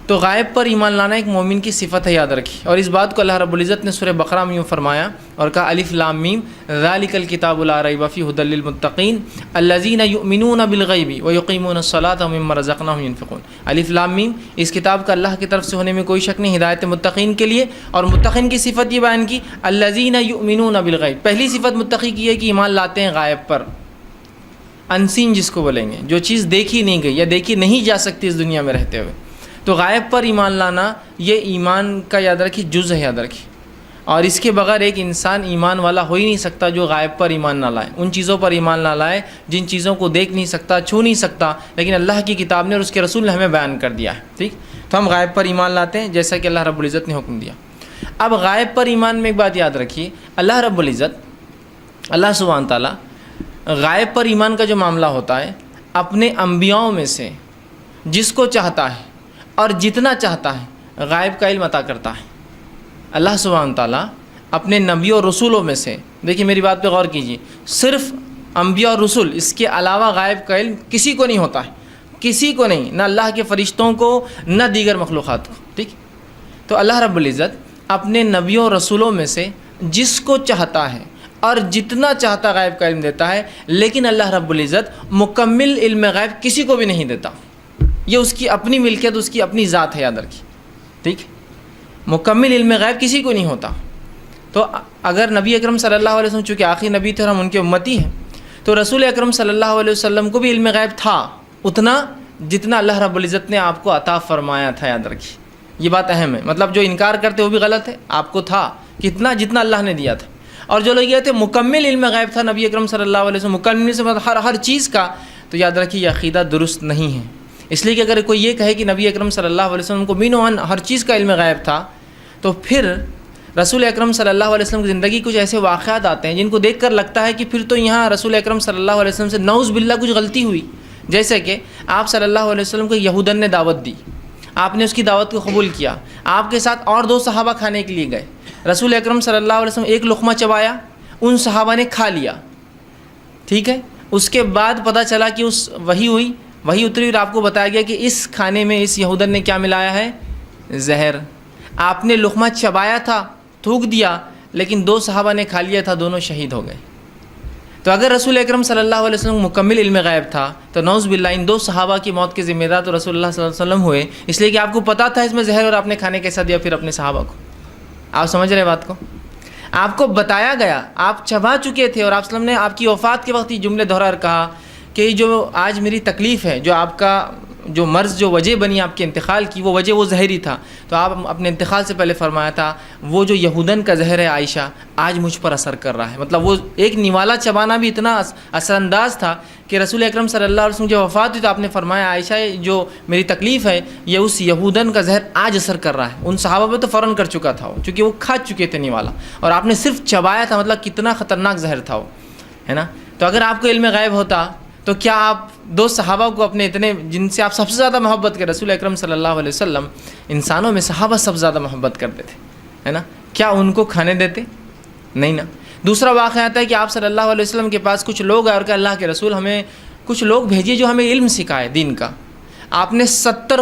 تو غائب پر ایمان لانا ایک مومن کی صفت ہے، یاد رکھیے۔ اور اس بات کو اللہ رب العزت نے سورہ بقرہ میں یوں فرمایا اور کہا الف لام میم ذالک الکتاب لا ریب فیہ ھدی للمتقین الذین یؤمنون بالغیب ویقیمون الصلاۃ ومما رزقناہم ینفقون۔ الف لام میم، اس کتاب کا اللہ کی طرف سے ہونے میں کوئی شک نہیں، ہدایت متقین کے لیے۔ اور متقین کی صفت یہ بیان کی الذین یؤمنون بالغیب۔ پہلی صفت متقی کی ہے کہ ایمان لاتے ہیں غائب پر، انسین جس کو بولیں گے، جو چیز دیکھی نہیں گئی یا دیکھی نہیں جا سکتی اس دنیا میں رہتے ہوئے۔ تو غائب پر ایمان لانا یہ ایمان کا یاد رکھیے جز ہے، یاد رکھیے۔ اور اس کے بغیر ایک انسان ایمان والا ہو ہی نہیں سکتا جو غائب پر ایمان نہ لائے، ان چیزوں پر ایمان نہ لائے جن چیزوں کو دیکھ نہیں سکتا، چھو نہیں سکتا، لیکن اللہ کی کتاب نے اور اس کے رسول نے ہمیں بیان کر دیا ہے، ٹھیک؟ تو ہم غائب پر ایمان لاتے ہیں جیسا کہ اللہ رب العزت نے حکم دیا۔ اب غائب پر ایمان میں ایک بات یاد رکھیے، اللہ رب العزت، اللہ سبحانہ تعالیٰ غائب پر ایمان کا جو معاملہ ہوتا ہے اپنے انبیاؤں میں سے جس کو چاہتا ہے اور جتنا چاہتا ہے غائب کا علم عطا کرتا ہے۔ اللہ سبحانہ تعالیٰ اپنے نبیوں اور رسولوں میں سے، دیکھیے میری بات پہ غور کیجیے، صرف انبیاء اور رسول، اس کے علاوہ غائب کا علم کسی کو نہیں ہوتا ہے، کسی کو نہیں، نہ اللہ کے فرشتوں کو نہ دیگر مخلوقات کو، ٹھیک؟ تو اللہ رب العزت اپنے نبیوں اور رسولوں میں سے جس کو چاہتا ہے اور جتنا چاہتا غائب کا علم دیتا ہے، لیکن اللہ رب العزت مکمل علم غیب کسی کو بھی نہیں دیتا۔ یہ اس کی اپنی ملکیت، اس کی اپنی ذات ہے، یاد رکھیے، ٹھیک؟ مکمل علم غیب کسی کو نہیں ہوتا۔ تو اگر نبی اکرم صلی اللہ علیہ وسلم چونکہ آخری نبی تھے اور ہم ان کے امتی ہیں، تو رسول اکرم صلی اللہ علیہ وسلم کو بھی علم غیب تھا اتنا جتنا اللہ رب العزت نے آپ کو عطا فرمایا تھا، یاد رکھیے، یہ بات اہم ہے۔ مطلب جو انکار کرتے وہ بھی غلط ہے، آپ کو تھا کتنا جتنا اللہ نے دیا تھا۔ اور جو لوگ یہ تھے مکمل علم غیب تھا نبی اکرم صلی اللہ علیہ وسلم، مکمل سے مطلب ہر چیز کا، تو یاد رکھیے یہ عقیدہ درست نہیں ہے۔ اس لیے کہ اگر کوئی یہ کہے کہ نبی اکرم صلی اللہ علیہ وسلم کو بین و عن ہر چیز کا علم غیب تھا، تو پھر رسول اکرم صلی اللہ علیہ وسلم کی زندگی کچھ ایسے واقعات آتے ہیں جن کو دیکھ کر لگتا ہے کہ پھر تو یہاں رسول اکرم صلی اللہ علیہ وسلم سے نعوذ باللہ کچھ غلطی ہوئی۔ جیسے کہ آپ صلی اللہ علیہ وسلم کو یہودن نے دعوت دی، آپ نے اس کی دعوت کو قبول کیا، آپ کے ساتھ اور دو صحابہ کھانے کے لیے گئے، رسول اکرم صلی اللہ علیہ وسلم ایک لقمہ چبایا، ان صحابہ نے کھا لیا، ٹھیک ہے؟ اس کے بعد پتہ چلا کہ وحی ہوئی، وہی اتری اور آپ کو بتایا گیا کہ اس کھانے میں اس یہودن نے کیا ملایا ہے؟ زہر۔ آپ نے لقمہ چبایا تھا، تھوک دیا، لیکن دو صحابہ نے کھا لیا تھا، دونوں شہید ہو گئے۔ تو اگر رسول اکرم صلی اللہ علیہ وسلم مکمل علم غیب تھا تو نعوذ باللہ ان دو صحابہ کی موت کے ذمہ دار تو رسول اللہ صلی اللہ علیہ وسلم ہوئے، اس لیے کہ آپ کو پتہ تھا اس میں زہر اور آپ نے کھانے کیسا دیا پھر اپنے صحابہ کو؟ آپ سمجھ رہے بات کو؟ آپ کو بتایا گیا، آپ چبا چکے تھے، اور آپ صلی اللہ علیہ وسلم نے آپ کی وفات کے وقت یہ جملے دہرا اور کہا کہ جو آج میری تکلیف ہے، جو آپ کا جو مرض جو وجہ بنی آپ کے انتقال کی، وہ وجہ وہ زہری تھا۔ تو آپ اپنے انتقال سے پہلے فرمایا تھا وہ جو یہودن کا زہر ہے عائشہ آج مجھ پر اثر کر رہا ہے۔ مطلب وہ ایک نوالا چبانا بھی اتنا اثر انداز تھا کہ رسول اکرم صلی اللہ علیہ وسلم جب وفات ہوئی تو آپ نے فرمایا عائشہ جو میری تکلیف ہے یہ اس یہودن کا زہر آج اثر کر رہا ہے۔ ان صحابہ پہ تو فوراً کر چکا تھا وہ، چونکہ وہ کھا چکے تھے نوالا، اور آپ نے صرف چبایا تھا، مطلب کتنا خطرناک زہر تھا وہ، ہے نا؟ تو اگر آپ کو علم غیب ہوتا تو کیا آپ دو صحابہ کو اپنے اتنے جن سے آپ سب سے زیادہ محبت کریں، رسول اکرم صلی اللہ علیہ وسلم انسانوں میں صحابہ سب سے زیادہ محبت کرتے تھے، ہے نا؟ کیا ان کو کھانے دیتے؟ نہیں نا۔ دوسرا واقعہ آتا ہے کہ آپ صلی اللہ علیہ وسلم کے پاس کچھ لوگ آئے اور کہ اللہ کے رسول ہمیں کچھ لوگ بھیجیے جو ہمیں علم سکھائے دین کا۔ آپ نے 70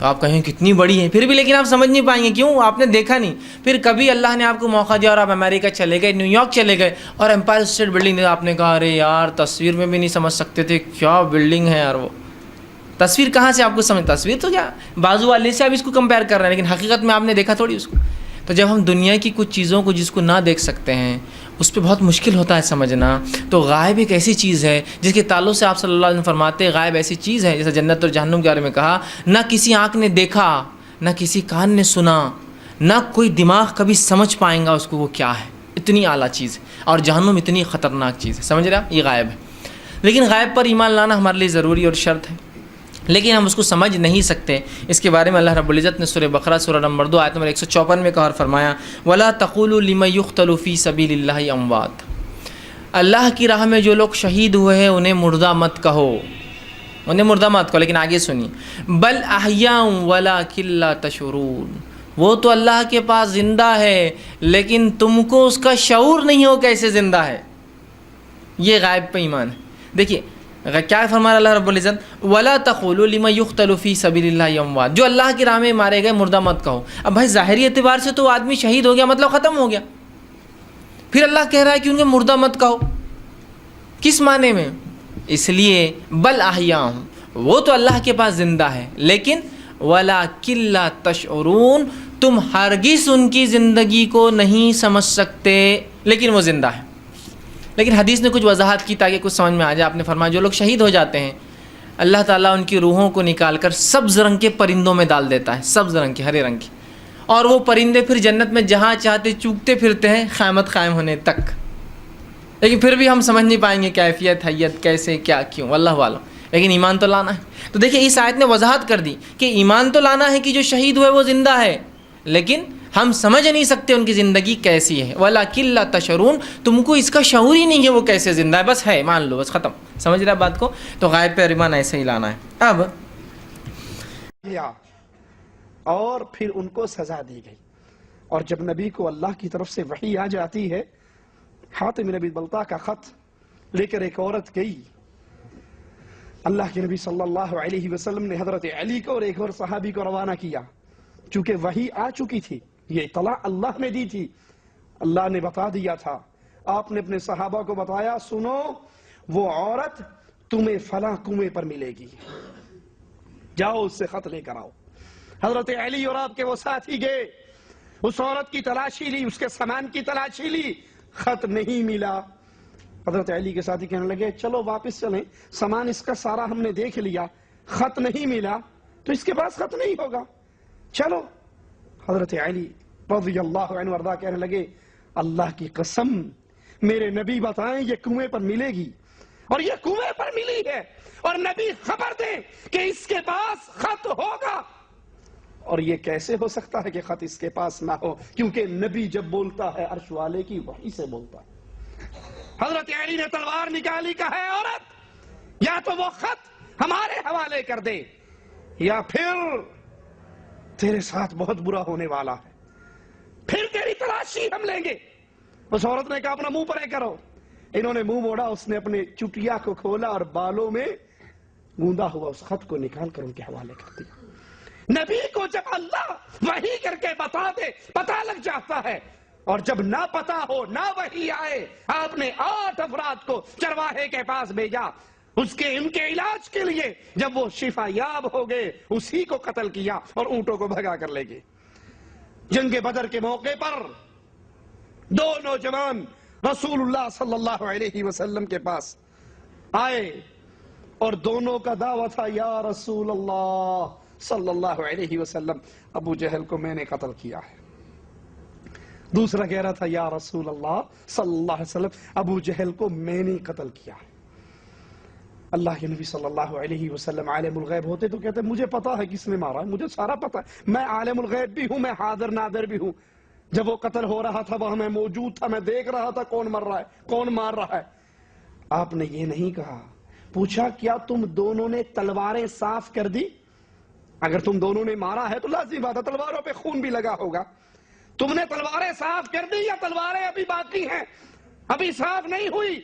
تو آپ کہیں کتنی بڑی ہے، پھر بھی لیکن آپ سمجھ نہیں پائیں گے، کیوں؟ آپ نے دیکھا نہیں۔ پھر کبھی اللہ نے آپ کو موقع دیا اور آپ امریکہ چلے گئے، نیو یارک چلے گئے اور امپائر اسٹیٹ بلڈنگ، آپ نے کہا ارے یار تصویر میں بھی نہیں سمجھ سکتے تھے کیا بلڈنگ ہے یار، وہ تصویر کہاں سے آپ کو سمجھ، تصویر تو کیا بازو والے سے آپ اس کو کمپیئر کر رہے ہیں، لیکن حقیقت میں آپ نے دیکھا تھوڑی اس کو۔ تو جب ہم دنیا کی کچھ چیزوں کو جس کو نہ دیکھ سکتے ہیں اس پہ بہت مشکل ہوتا ہے سمجھنا۔ تو غائب ایک ایسی چیز ہے جس کے تعلق سے آپ صلی اللہ علیہ وسلم فرماتے ہیں غائب ایسی چیز ہے، جیسے جنت اور جہنم کے بارے میں کہا، نہ کسی آنکھ نے دیکھا، نہ کسی کان نے سنا، نہ کوئی دماغ کبھی سمجھ پائیں گا اس کو وہ کیا ہے، اتنی اعلیٰ چیز ہے، اور جہنم اتنی خطرناک چیز ہے، سمجھ رہے آپ؟ یہ غائب ہے، لیکن غائب پر ایمان لانا ہمارے لیے ضروری اور شرط ہے، لیکن ہم اس کو سمجھ نہیں سکتے۔ اس کے بارے میں اللہ رب العزت نے سورہ بقرہ سورہ نمبر 2 آیت نمبر 154 میں کہا اور فرمایا وَلَا تَقُولُوا لِمَن يُقْتَلُ فِي سَبِيلِ اللَّهِ أَمْوَاتٌ، اللہ کی راہ میں جو لوگ شہید ہوئے ہیں انہیں مردہ مت کہو، انہیں مردہ مت کہو، لیکن آگے سنیے بل احیاء ولکن لا تشعرون، وہ تو اللہ کے پاس زندہ ہے لیکن تم کو اس کا شعور نہیں ہو کیسے زندہ ہے۔ یہ غائب پہ ایمان ہے۔ دیکھیے کیا فرمایا اللہ رب العزت وَلَا تَقُولُوا لِمَن يُقْتَلُ فِي سَبِيلِ اللَّهِ أَمْوَاتٌ، جو اللہ کی راہ میں مارے گئے مردہ مت کہو۔ اب بھائی ظاہری اعتبار سے تو آدمی شہید ہو گیا مطلب ختم ہو گیا، پھر اللہ کہہ رہا ہے کہ ان کے مردہ مت کہو، کس معنی میں؟ اس لیے بل احیاء، وہ تو اللہ کے پاس زندہ ہے لیکن وَلَٰكِن لَا تَشْعُرُونَ، تم ہرگز ان کی زندگی کو نہیں سمجھ سکتے، لیکن وہ زندہ ہے۔ لیکن حدیث نے کچھ وضاحت کی تاکہ کچھ سمجھ میں آ جائے۔ آپ نے فرمایا جو لوگ شہید ہو جاتے ہیں اللہ تعالیٰ ان کی روحوں کو نکال کر سبز رنگ کے پرندوں میں ڈال دیتا ہے، سبز رنگ کے، ہرے رنگ کے، اور وہ پرندے پھر جنت میں جہاں چاہتے چوکتے پھرتے ہیں قیامت قائم ہونے تک، لیکن پھر بھی ہم سمجھ نہیں پائیں گے کیفیت حیت کیسے کیا کیوں، اللہ عالم، لیکن ایمان تو لانا ہے۔ تو دیکھیں اس آیت نے وضاحت کر دی کہ ایمان تو لانا ہے کہ جو شہید ہوئے وہ زندہ ہے، لیکن ہم سمجھ نہیں سکتے ان کی زندگی کیسی ہے، وَلَٰكِن لَا تَشْعُرُونَ، تم کو اس کا شعور ہی نہیں ہے وہ کیسے زندہ ہے، بس ہے مان لو، بس ختم، سمجھ رہا بات کو؟ تو غائب پہ ایمان ایسے ہی لانا ہے۔ اب اور پھر ان کو سزا دی گئی، اور جب نبی کو اللہ کی طرف سے وحی آ جاتی ہے، حاتم نبی بلتا کا خط لے کر ایک عورت گئی، اللہ کے نبی صلی اللہ علیہ وسلم نے حضرت علی کو اور ایک اور صحابی کو روانہ کیا، چونکہ وحی آ چکی تھی، یہ اطلاع اللہ نے دی تھی، اللہ نے بتا دیا تھا، آپ نے اپنے صحابہ کو بتایا سنو وہ عورت تمہیں فلاں کنویں پر ملے گی، جاؤ اس سے خط لے کر آؤ۔ حضرت علی اور آپ کے وہ ساتھی گئے، اس عورت کی تلاشی لی، اس کے سامان کی تلاشی لی، خط نہیں ملا۔ حضرت علی کے ساتھی کہنے لگے چلو واپس چلیں، سامان اس کا سارا ہم نے دیکھ لیا، خط نہیں ملا تو اس کے پاس خط نہیں ہوگا، چلو۔ حضرت علی رضی اللہ عنہ وارضاہ کہنے لگے اللہ کی قسم میرے نبی بتائیں یہ کنویں پر ملے گی، اور یہ کنویں پر ملی ہے، اور نبی خبر دیں کہ اس کے پاس خط ہوگا، اور یہ کیسے ہو سکتا ہے کہ خط اس کے پاس نہ ہو، کیونکہ نبی جب بولتا ہے عرش والے کی وحی سے بولتا ہے۔ حضرت علی نے تلوار نکالی، کہا ہے عورت یا تو وہ خط ہمارے حوالے کر دے یا پھر تیرے ساتھ بہت برا ہونے والا ہے، پھر تیری تلاشی ہم لیں گے۔ اس عورت نے کہا اپنا منہ پرے کرو، انہوں نے منہ موڑا، اس نے اپنے چٹیا کو کھولا اور بالوں میں گوندا ہوا اس خط کو نکال کر ان کے حوالے کر دیا۔ نبی کو جب اللہ وحی کر کے بتا دے پتہ لگ جاتا ہے، اور جب نہ پتا ہو نہ وحی آئے، آپ نے 8 افراد کو چرواہے کے پاس بھیجا ان کے علاج کے لیے، جب وہ شفا یاب ہو گئے اسی کو قتل کیا اور اونٹوں کو بھگا کر لے گئے۔ جنگ بدر کے موقع پر 2 نوجوان رسول اللہ صلی اللہ علیہ وسلم کے پاس آئے اور دونوں کا دعویٰ تھا یا رسول اللہ صلی اللہ علیہ وسلم ابو جہل کو میں نے قتل کیا ہے، دوسرا کہہ رہا تھا یا رسول اللہ صلی اللہ علیہ وسلم ابو جہل کو میں نے قتل کیا ہے۔ اللہ کے نبی صلی اللہ علیہ وسلم عالم الغیب ہوتے تو کہتے مجھے پتا ہے کس نے مارا ہے، مجھے سارا پتا ہے، میں عالم الغیب بھی ہوں، میں حاضر ناظر بھی ہوں، جب وہ قتل ہو رہا تھا وہاں میں موجود تھا، میں دیکھ رہا تھا کون مر رہا ہے کون مار رہا ہے۔ آپ نے یہ نہیں کہا، پوچھا کیا تم دونوں نے تلواریں صاف کر دی؟ اگر تم دونوں نے مارا ہے تو لازمی بات ہے تلواروں پہ خون بھی لگا ہوگا، تم نے تلواریں صاف کر دی یا تلواریں ابھی باقی ہیں، ابھی صاف نہیں ہوئی؟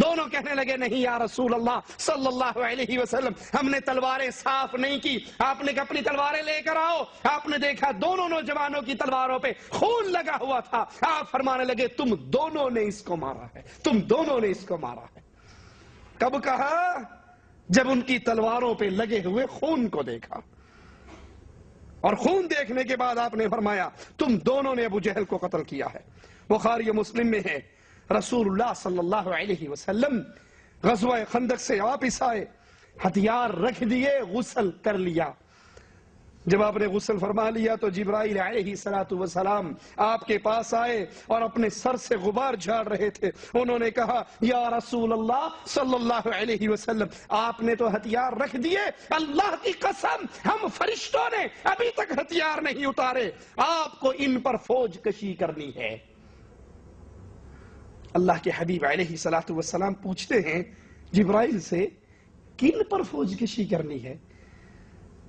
دونوں کہنے لگے نہیں یا رسول اللہ صلی اللہ علیہ وسلم، ہم نے تلواریں صاف نہیں کی، آپ نے اپنی تلواریں لے کر آؤ۔ آپ نے دیکھا دونوں نوجوانوں کی تلواروں پہ خون لگا ہوا تھا۔ آپ فرمانے لگے تم دونوں نے اس کو مارا ہے، تم دونوں نے اس کو مارا ہے۔ کب کہا؟ جب ان کی تلواروں پہ لگے ہوئے خون کو دیکھا، اور خون دیکھنے کے بعد آپ نے فرمایا تم دونوں نے ابو جہل کو قتل کیا ہے۔ بخاری و مسلم میں ہے رسول اللہ صلی اللہ علیہ وسلم غزوہ خندق سے واپس آئے، ہتھیار رکھ دیے، غسل کر لیا۔ جب آپ نے غسل فرما لیا تو جبرائیل علیہ السلام آپ کے پاس آئے اور اپنے سر سے غبار جھاڑ رہے تھے۔ انہوں نے کہا یا رسول اللہ صلی اللہ علیہ وسلم، آپ نے تو ہتھیار رکھ دیے، اللہ کی قسم ہم فرشتوں نے ابھی تک ہتھیار نہیں اتارے، آپ کو ان پر فوج کشی کرنی ہے۔ اللہ کے حبیب علیہ السلام پوچھتے ہیں جبرائیل سے کن پر فوج کشی کرنی ہے؟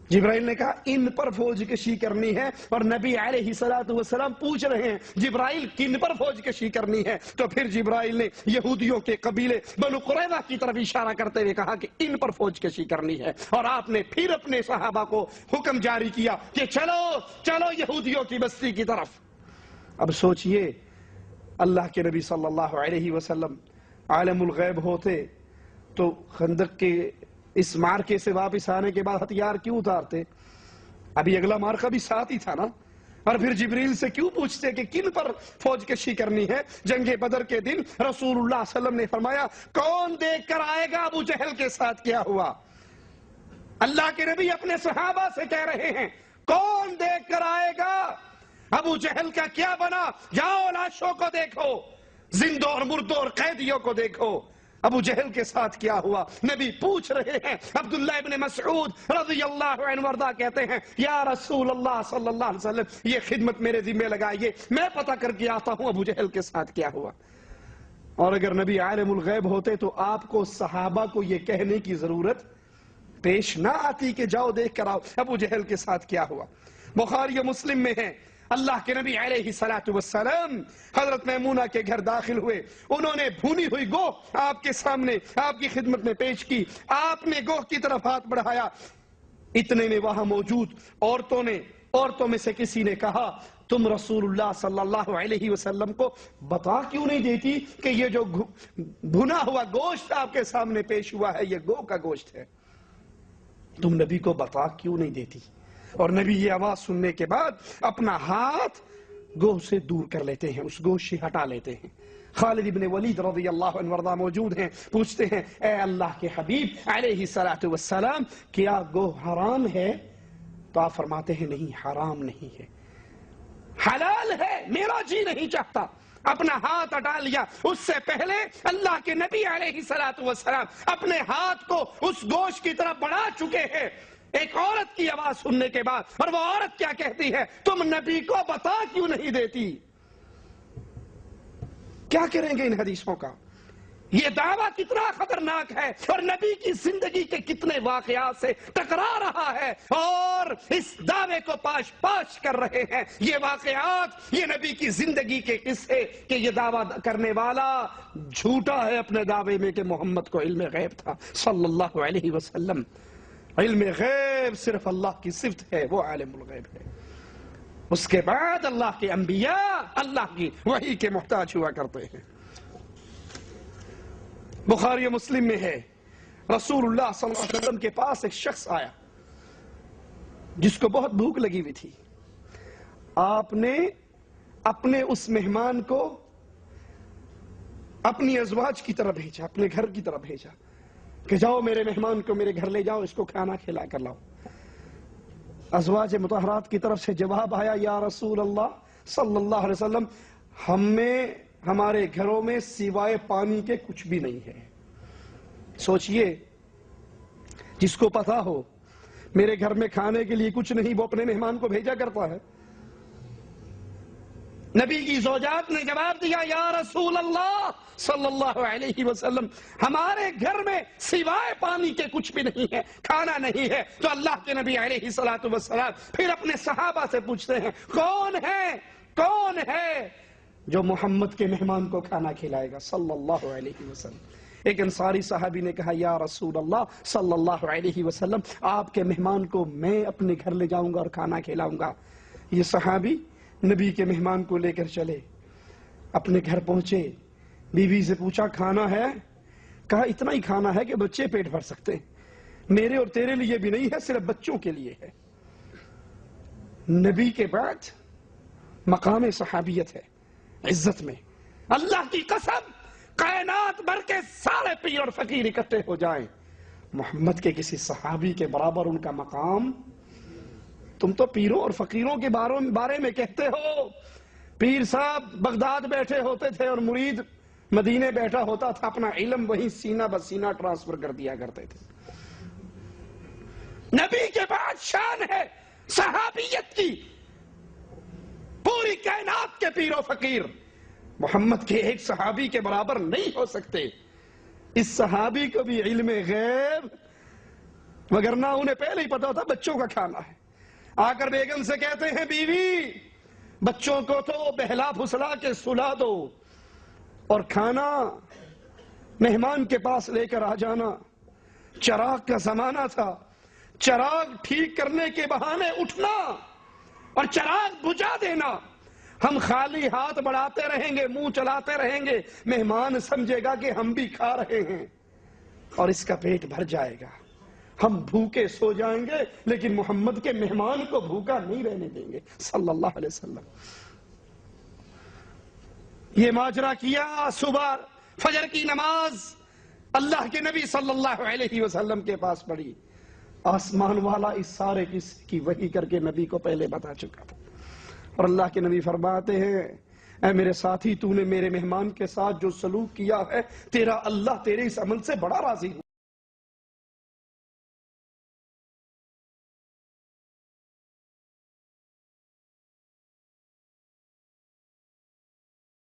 جبرائیل نے کہا ان پر فوج کشی کرنی ہے، اور نبی علیہ السلام پوچھ رہے ہیں جبرائیل کن پر فوج کشی کرنی ہے؟ تو پھر جبرائیل نے یہودیوں کے قبیلے بنو قریظہ کی طرف اشارہ کرتے ہوئے کہا کہ ان پر فوج کشی کرنی ہے، اور آپ نے پھر اپنے صحابہ کو حکم جاری کیا کہ چلو چلو یہودیوں کی بستی کی طرف۔ اب سوچئے اللہ کے نبی صلی اللہ علیہ وسلم عالم الغیب ہوتے تو خندق کے اس مارکے سے واپس آنے کے بعد ہتھیار کیوں اتارتے؟ ابھی اگلا مارکہ بھی ساتھ ہی تھا نا، اور پھر جبریل سے کیوں پوچھتے کہ کن پر فوج کشی کرنی ہے؟ جنگ بدر کے دن رسول اللہ صلی اللہ علیہ وسلم نے فرمایا کون دیکھ کر آئے گا ابو جہل کے ساتھ کیا ہوا؟ اللہ کے نبی اپنے صحابہ سے کہہ رہے ہیں کون دیکھ کر آئے گا ابو جہل کا کیا بنا؟ جاؤ لاشوں کو دیکھو، زندوں اور مردوں اور قیدیوں کو دیکھو، ابو جہل کے ساتھ کیا ہوا؟ نبی پوچھ رہے ہیں۔ عبداللہ ابن مسعود رضی اللہ عنہ وارضہ کہتے ہیں یا رسول اللہ صلی اللہ علیہ وسلم یہ خدمت میرے ذمہ لگائیے، میں پتہ کر کے آتا ہوں ابو جہل کے ساتھ کیا ہوا۔ اور اگر نبی عالم الغیب ہوتے تو آپ کو صحابہ کو یہ کہنے کی ضرورت پیش نہ آتی کہ جاؤ دیکھ کر آؤ ابو جہل کے ساتھ کیا ہوا۔ بخاری و مسلم میں ہے اللہ کے نبی علیہ السلام حضرت میمونہ کے گھر داخل ہوئے، انہوں نے بھونی ہوئی گوہ آپ کے سامنے آپ کی خدمت میں پیش کی، آپ نے گوہ کی طرف ہاتھ بڑھایا، اتنے میں وہاں موجود عورتوں میں سے کسی نے کہا تم رسول اللہ صلی اللہ علیہ وسلم کو بتا کیوں نہیں دیتی کہ یہ جو بھنا ہوا گوشت آپ کے سامنے پیش ہوا ہے یہ گوہ کا گوشت ہے؟ تم نبی کو بتا کیوں نہیں دیتی؟ اور نبی یہ آواز سننے کے بعد اپنا ہاتھ گوہ سے دور کر لیتے ہیں، اس گوشت سے ہٹا لیتے ہیں۔ خالد ابن ولید رضی اللہ عنہ وارضہ موجود ہیں، پوچھتے ہیں اے اللہ کے حبیب علیہ السلام کیا گوہ حرام ہے؟ تو آپ فرماتے ہیں نہیں حرام نہیں ہے، حلال ہے، میرا جی نہیں چاہتا۔ اپنا ہاتھ ہٹا لیا، اس سے پہلے اللہ کے نبی علیہ السلام اپنے ہاتھ کو اس گوشت کی طرف بڑھا چکے ہیں ایک عورت کی آواز سننے کے بعد، اور وہ عورت کیا کہتی ہے تم نبی کو بتا کیوں نہیں دیتی؟ کیا کریں گے ان حدیثوں کا؟ یہ دعویٰ کتنا خطرناک ہے اور نبی کی زندگی کے کتنے واقعات سے ٹکرا رہا ہے، اور اس دعوے کو پاش پاش کر رہے ہیں یہ واقعات، یہ نبی کی زندگی کے قصے کہ یہ دعویٰ کرنے والا جھوٹا ہے اپنے دعوے میں کہ محمد کو علم غیب تھا صلی اللہ علیہ وسلم۔ علم غیب صرف اللہ کی صفت ہے، وہ عالم الغیب ہے۔ اس کے بعد اللہ کے انبیاء اللہ کی وحی کے محتاج ہوا کرتے ہیں۔ بخاری و مسلم میں ہے رسول اللہ صلی اللہ علیہ وسلم کے پاس ایک شخص آیا جس کو بہت بھوک لگی ہوئی تھی، آپ نے اپنے اس مہمان کو اپنی ازواج کی طرف بھیجا، اپنے گھر کی طرف بھیجا کہ جاؤ میرے مہمان کو میرے گھر لے جاؤ، اس کو کھانا کھلا کر لاؤ۔ ازواج مطہرات کی طرف سے جواب آیا یا رسول اللہ صلی اللہ علیہ وسلم ہمارے گھروں میں سوائے پانی کے کچھ بھی نہیں ہے۔ سوچئے جس کو پتا ہو میرے گھر میں کھانے کے لیے کچھ نہیں وہ اپنے مہمان کو بھیجا کرتا ہے۔ نبی کی زوجات نے جواب دیا یا رسول اللہ صلی اللہ علیہ وسلم ہمارے گھر میں سوائے پانی کے کچھ بھی نہیں ہے، کھانا نہیں ہے۔ تو اللہ کے نبی علیہ السلام پھر اپنے صحابہ سے پوچھتے ہیں کون ہے جو محمد کے مہمان کو کھانا کھلائے گا صلی اللہ علیہ وسلم۔ ایک انصاری صحابی نے کہا یا رسول اللہ صلی اللہ علیہ وسلم آپ کے مہمان کو میں اپنے گھر لے جاؤں گا اور کھانا کھلاؤں گا۔ یہ صحابی نبی کے مہمان کو لے کر چلے، اپنے گھر پہنچے، بیوی سے پوچھا کھانا ہے؟ کہا اتنا ہی کھانا ہے کہ بچے پیٹ بھر سکتے ہیں، میرے اور تیرے لیے بھی نہیں ہے، صرف بچوں کے لیے ہے۔ نبی کے بعد مقام صحابیت ہے عزت میں، اللہ کی قسم کائنات بھر کے سارے پیر اور فقیر اکٹھے ہو جائیں، محمد کے کسی صحابی کے برابر ان کا مقام۔ تم تو پیروں اور فقیروں کے بارے میں کہتے ہو، پیر صاحب بغداد بیٹھے ہوتے تھے اور مرید مدینے بیٹھا ہوتا تھا، اپنا علم وہیں سینہ بسینہ ٹرانسفر کر دیا کرتے تھے۔ نبی کے بعد شان ہے صحابیت کی، پوری کائنات کے پیر و فقیر محمد کے ایک صحابی کے برابر نہیں ہو سکتے۔ اس صحابی کو بھی علم غیب، وگرنہ انہیں پہلے ہی پتا ہوتا بچوں کا کھانا ہے۔ آ کر بیگم سے کہتے ہیں بیوی بچوں کو تو بہلا پھسلا کے سلا دو اور کھانا مہمان کے پاس لے کر آ جانا۔ چراغ کا زمانہ تھا، چراغ ٹھیک کرنے کے بہانے اٹھنا اور چراغ بجھا دینا۔ ہم خالی ہاتھ بڑھاتے رہیں گے، منہ چلاتے رہیں گے، مہمان سمجھے گا کہ ہم بھی کھا رہے ہیں اور اس کا پیٹ بھر جائے گا۔ ہم بھوکے سو جائیں گے لیکن محمد کے مہمان کو بھوکا نہیں رہنے دیں گے صلی اللہ علیہ وسلم۔ یہ ماجرا کیا، صبح فجر کی نماز اللہ کے نبی صلی اللہ علیہ وسلم کے پاس پڑھی۔ آسمان والا اس سارے قصے کی وحی کر کے نبی کو پہلے بتا چکا تھا، اور اللہ کے نبی فرماتے ہیں اے میرے ساتھی، تو نے میرے مہمان کے ساتھ جو سلوک کیا ہے، تیرا اللہ تیرے اس عمل سے بڑا راضی ہوا۔